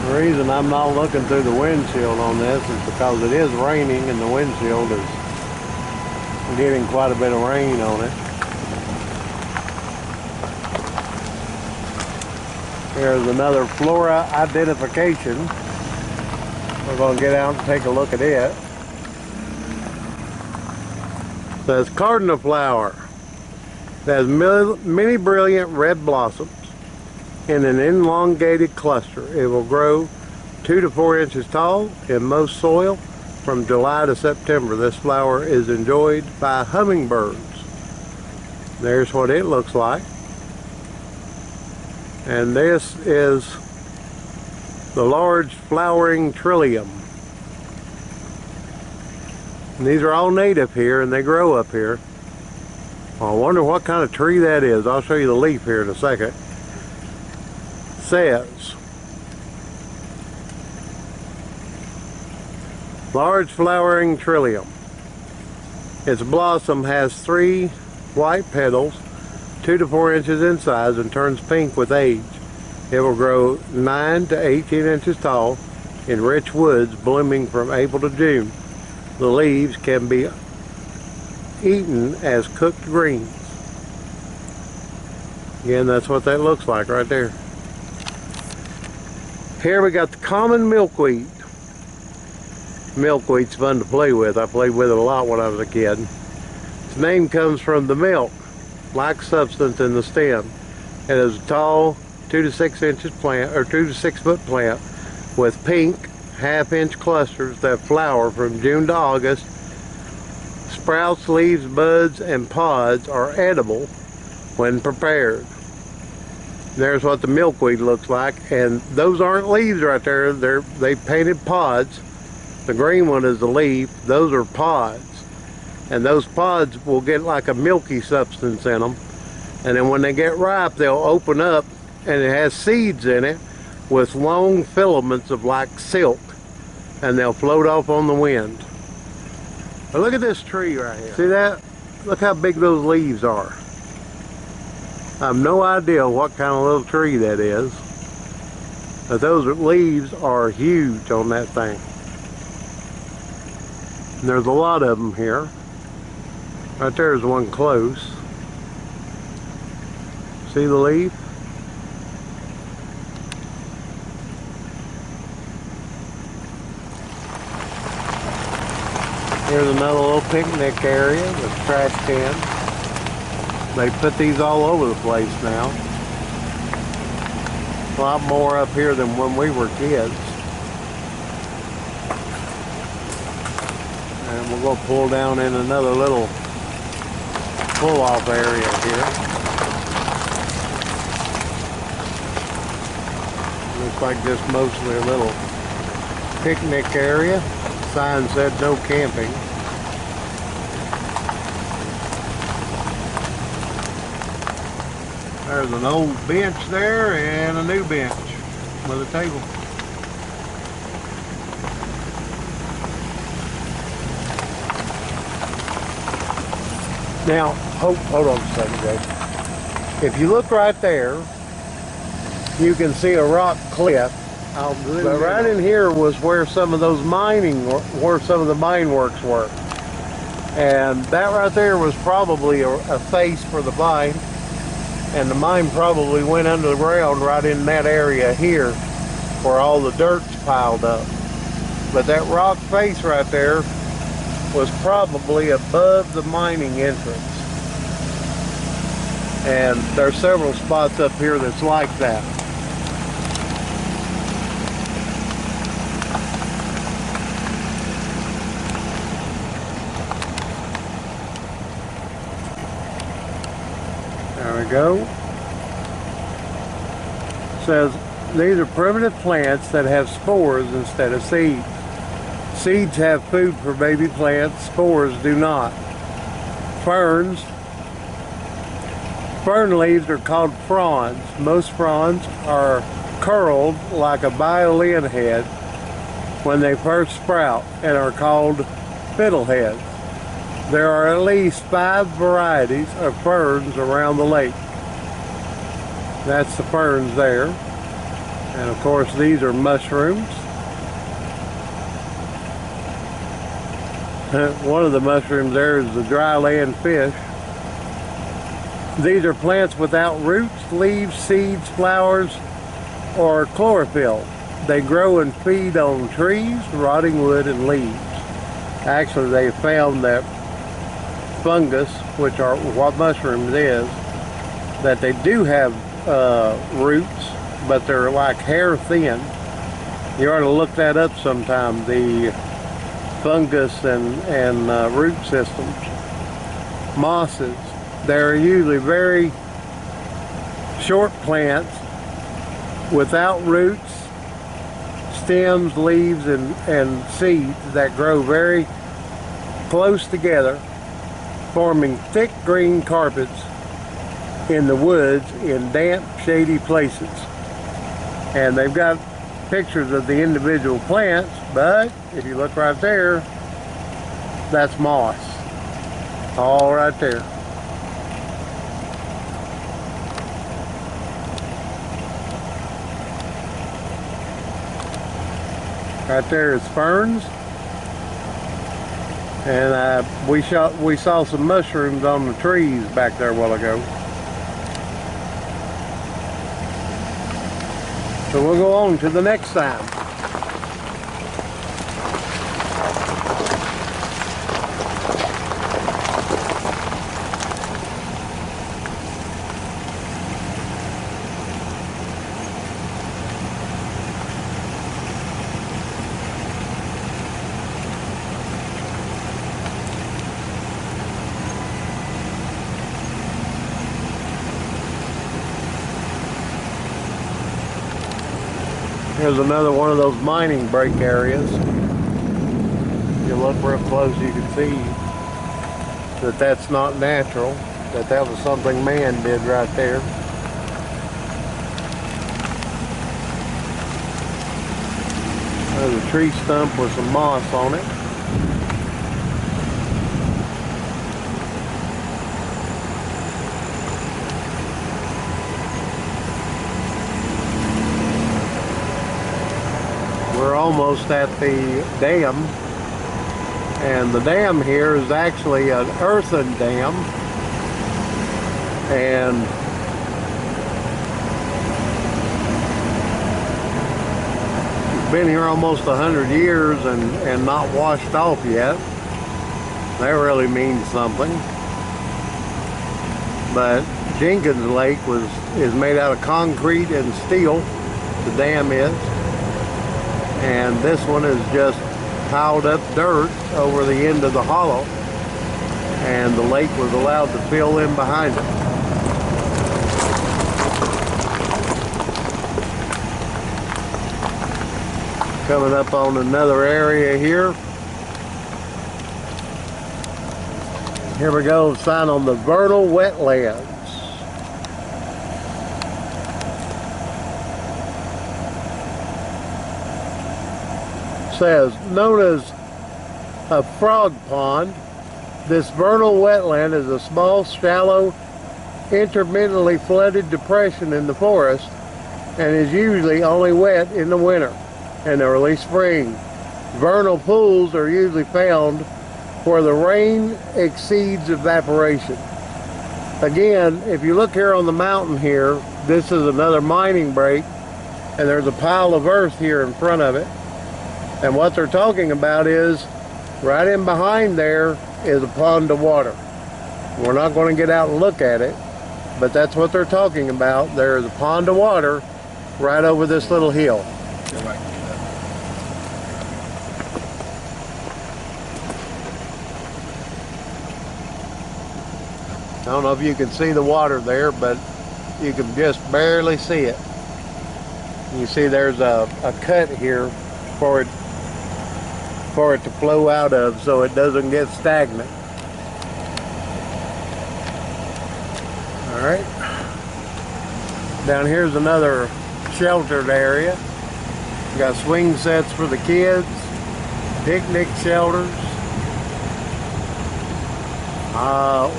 The reason I'm not looking through the windshield on this is because it is raining and the windshield is getting quite a bit of rain on it. Here's another flora identification. We're going to get out and take a look at it. It says cardinal flower. It has many brilliant red blossoms in an elongated cluster. It will grow 2 to 4 inches tall in most soil from July to September. This flower is enjoyed by hummingbirds. There's what it looks like. And this is the large flowering trillium. And these are all native here and they grow up here. I wonder what kind of tree that is. I'll show you the leaf here in a second. Says large flowering trillium. Its blossom has 3 white petals, 2 to 4 inches in size, and turns pink with age. It will grow 9 to 18 inches tall in rich woods, blooming from April to June. The leaves can be eaten as cooked greens. Again, that's what that looks like right there. Here we got the common milkweed. Milkweed's fun to play with. I played with it a lot when I was a kid. Its name comes from the milk-like substance in the stem. It is a tall 2 to 6 inches plant, or 2 to 6 foot plant, with pink half-inch clusters that flower from June to August. Sprouts, leaves, buds, and pods are edible when prepared. There's what the milkweed looks like, and those aren't leaves right there. They painted pods. The green one is the leaf. Those are pods, and those pods will get like a milky substance in them, and then when they get ripe they'll open up and it has seeds in it with long filaments of like silk, and they'll float off on the wind. But look at this tree right here. See that? Look how big those leaves are. I have no idea what kind of little tree that is, but those leaves are huge on that thing. And there's a lot of them here. Right there's one close. See the leaf? Here's another little picnic area with trash cans. They put these all over the place now. A lot more up here than when we were kids. And we're going to pull down in another little pull-off area here. Looks like just mostly a little picnic area. Sign said no camping. There's an old bench there and a new bench with a table. Now, hold on a second, Jay. If you look right there, you can see a rock cliff. But right in here was where some of those where some of the mine works were. And that right there was probably a face for the mine. And the mine probably went under the ground right in that area here where all the dirt's piled up. But that rock face right there was probably above the mining entrance. And there's several spots up here that's like that. There we go. It says These are primitive plants that have spores instead of seeds. Seeds have food for baby plants, spores do not. Ferns. Fern leaves are called fronds. Most fronds are curled like a violin head when they first sprout and are called fiddleheads. There are at least 5 varieties of ferns around the lake. That's the ferns there. And of course these are mushrooms. One of the mushrooms there is the dry land fish. These are plants without roots, leaves, seeds, flowers, or chlorophyll. They grow and feed on trees, rotting wood, and leaves. Actually, they found that fungus, which are what mushrooms is, that they do have roots, but they're like hair thin. You ought to look that up sometime, the fungus and root systems. Mosses. They're usually very short plants without roots, stems, leaves, and seeds that grow very close together, forming thick green carpets in the woods in damp, shady places. And they've got pictures of the individual plants, but if you look right there, that's moss. All right there. Right there is ferns, and we saw some mushrooms on the trees back there a while ago. So we'll go on to the next sign. Here's another one of those mining break areas. If you look real close, you can see that that's not natural, that was something man did right there. There's a tree stump with some moss on it. We're almost at the dam, and the dam here is actually an earthen dam, and it's been here almost 100 years and not washed off yet. That really means something. But Jenkins Lake is made out of concrete and steel, the dam is. And this one is just piled up dirt over the end of the hollow, and the lake was allowed to fill in behind it. Coming up on another area here. Here we go, sign on the vernal wetlands. Says, known as a frog pond, this vernal wetland is a small, shallow, intermittently flooded depression in the forest and is usually only wet in the winter and early spring. Vernal pools are usually found where the rain exceeds evaporation. Again, if you look here on the mountain here, this is another mining break, and there's a pile of earth here in front of it. And what they're talking about is, right in behind there is a pond of water. We're not going to get out and look at it, but that's what they're talking about. There's a pond of water right over this little hill. I don't know if you can see the water there, but you can just barely see it. You see there's a cut here for it to flow out of so it doesn't get stagnant. All right. Down here's another sheltered area. We got swing sets for the kids, picnic shelters.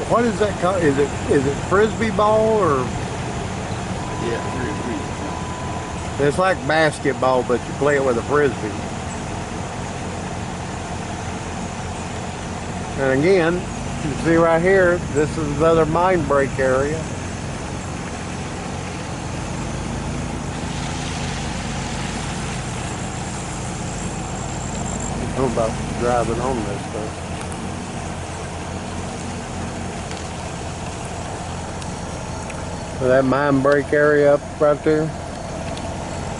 What is that called? Is it frisbee ball or? Yeah, frisbee. It's like basketball, but you play it with a frisbee. And again, you can see right here, this is another mine break area. I'm about driving on this stuff. So that mine break area up right there.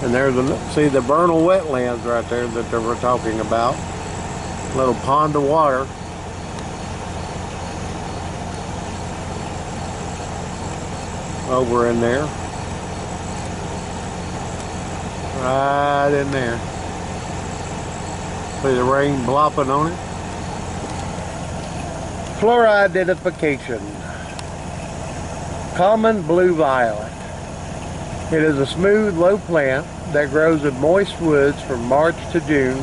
And there's see the vernal wetlands right there that they were talking about. Little pond of water. Over in there. Right in there. See the rain blopping on it. Flora identification. Common blue violet. It is a smooth, low plant that grows in moist woods from March to June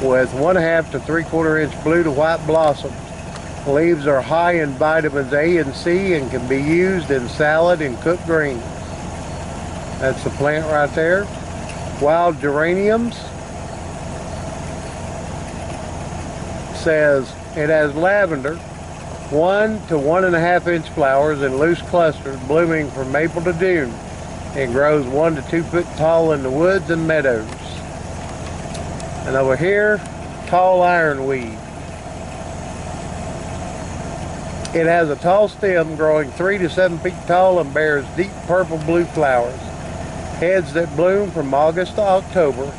with 1/2 to 3/4 inch blue to white blossoms. Leaves are high in vitamins A and C and can be used in salad and cooked greens. That's the plant right there. Wild geraniums. Says it has lavender, 1 to 1.5 inch flowers in loose clusters blooming from April to June. It grows 1 to 2 foot tall in the woods and meadows. And over here, tall ironweed. It has a tall stem growing 3 to 7 feet tall and bears deep purple blue flowers. Heads that bloom from August to October.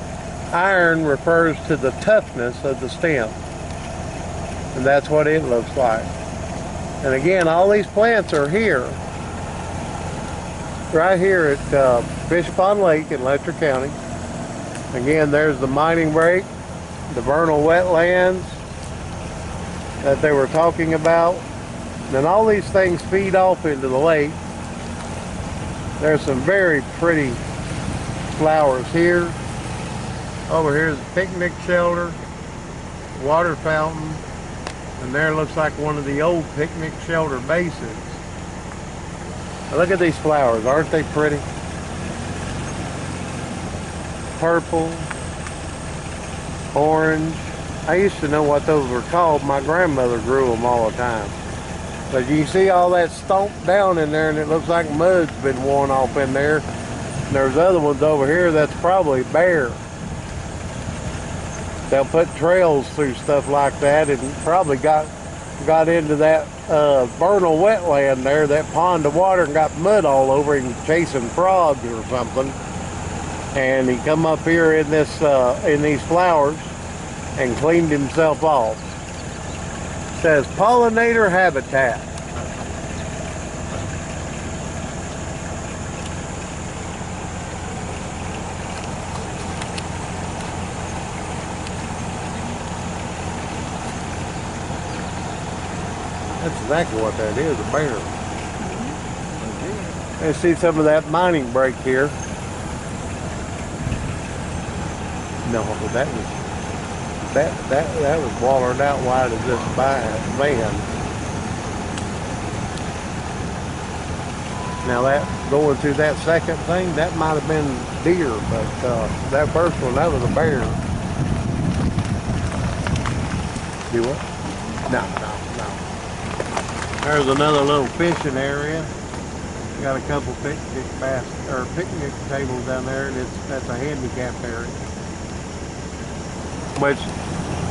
Iron refers to the toughness of the stem. And that's what it looks like. And again, all these plants are here. Right here at Fishpond Lake in Letcher County. Again, there's the mining break, the vernal wetlands that they were talking about. And all these things feed off into the lake. There's some very pretty flowers here. Over here's a picnic shelter, water fountain, and there looks like one of the old picnic shelter bases. Now look at these flowers, aren't they pretty? Purple, orange. I used to know what those were called. My grandmother grew them all the time. But you see all that stomped down in there and it looks like mud's been worn off in there. And there's other ones over here that's probably bare. They'll put trails through stuff like that and probably got into that vernal wetland there, that pond of water, and got mud all over him chasing frogs or something. And he come up here in this in these flowers and cleaned himself off. It says pollinator habitat. That's exactly what that is, a bear. Let's see some of that mining break here. No, that was watered out wide as this van. Now that going through that second thing, that might have been deer, but that first one, that was a bear. Do what? No. There's another little fishing area. Got a couple picnic tables down there, and that's a handicapped area. Which,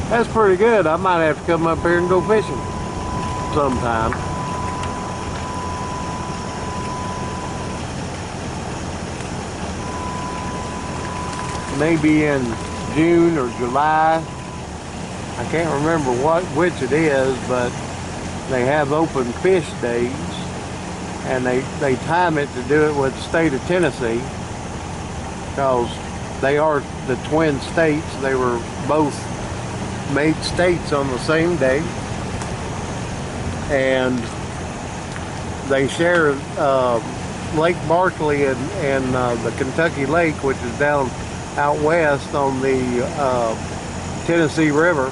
that's pretty good. I might have to come up here and go fishing sometime. Maybe in June or July. I can't remember which it is, but they have open fish days, and they time it to do it with the state of Tennessee. because they are the twin states. They were both made states on the same day, and they share Lake Barkley and the Kentucky Lake, which is down out west on the Tennessee River.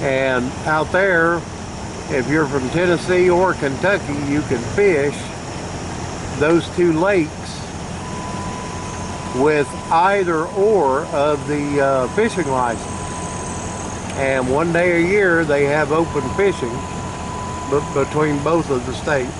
And out there, if you're from Tennessee or Kentucky, you can fish those two lakes with either or of the fishing license. And one day a year they have open fishing between both of the states.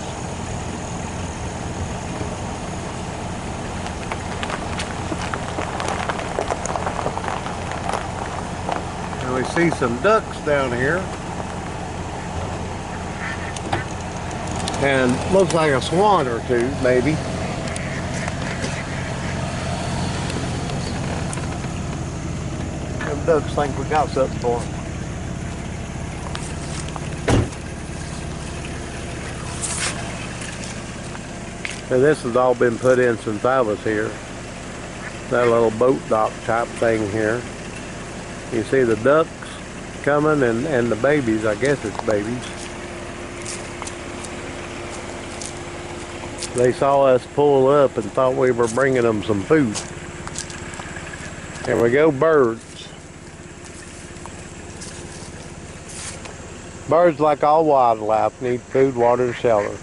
And we see some ducks down here. And looks like a swan or two, maybe. Them ducks think we got something for them. And this has all been put in since I was here. That little boat dock type thing here. You see the ducks coming and the babies, I guess it's babies. They saw us pull up and thought we were bringing them some food. There we go, birds. Birds, like all wildlife, need food, water, and shelter.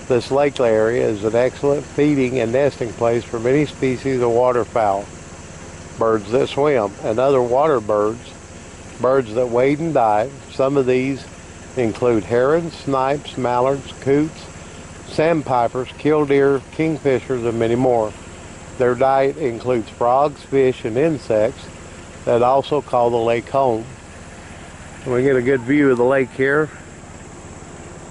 This lake area is an excellent feeding and nesting place for many species of waterfowl, birds that swim, and other water birds, birds that wade and dive. Some of these include herons, snipes, mallards, coots, sandpipers, killdeer, kingfishers, and many more. Their diet includes frogs, fish, and insects that also call the lake home. And we get a good view of the lake here.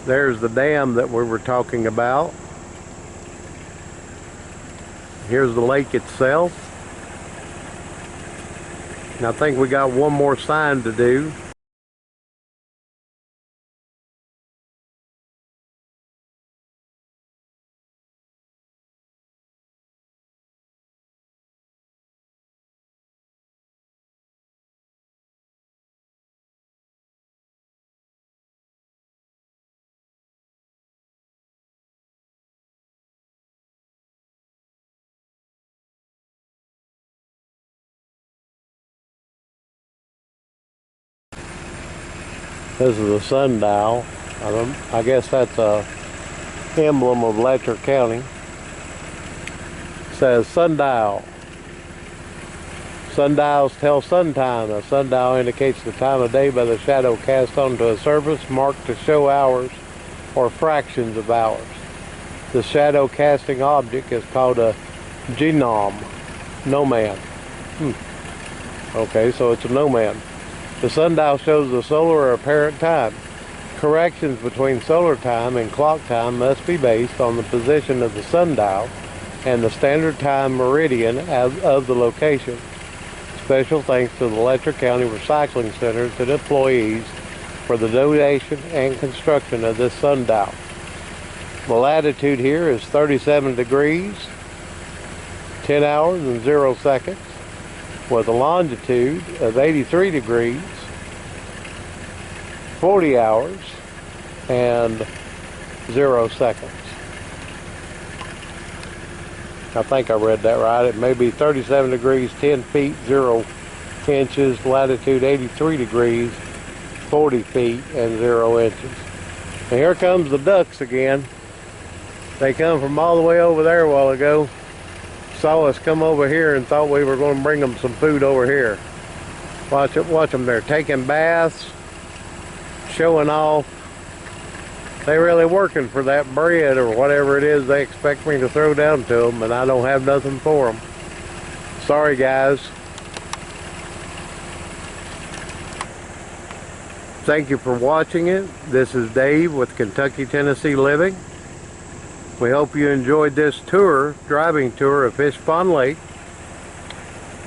There's the dam that we were talking about. Here's the lake itself. And I think we got one more sign to do. This is a sundial. I guess that's a emblem of Letcher County. It says sundial. Sundials tell sun time. A sundial indicates the time of day by the shadow cast onto a surface marked to show hours or fractions of hours. The shadow casting object is called a genome. Gnomon. Okay, so it's a gnomon. The sundial shows the solar or apparent time. Corrections between solar time and clock time must be based on the position of the sundial and the standard time meridian of the location. Special thanks to the Letcher County Recycling Centers and employees for the donation and construction of this sundial. The latitude here is 37 degrees, 10 hours and 0 seconds, with a longitude of 83 degrees, 40 hours, and 0 seconds. I think I read that right. It may be 37 degrees, 10 feet, 0 inches, latitude 83 degrees, 40 feet, and 0 inches. And here comes the ducks again. They come from all the way over there a while ago. Saw us come over here and thought we were going to bring them some food over here. Watch them. They're taking baths, showing off. They're really working for that bread or whatever it is they expect me to throw down to them, and I don't have nothing for them. Sorry, guys. Thank you for watching it. This is Dave with Kentucky, Tennessee Living. We hope you enjoyed this tour, driving tour of Fishpond Lake,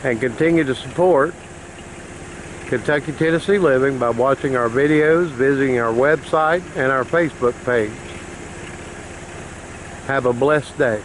and continue to support Kentucky, Tennessee Living by watching our videos, visiting our website, and our Facebook page. Have a blessed day.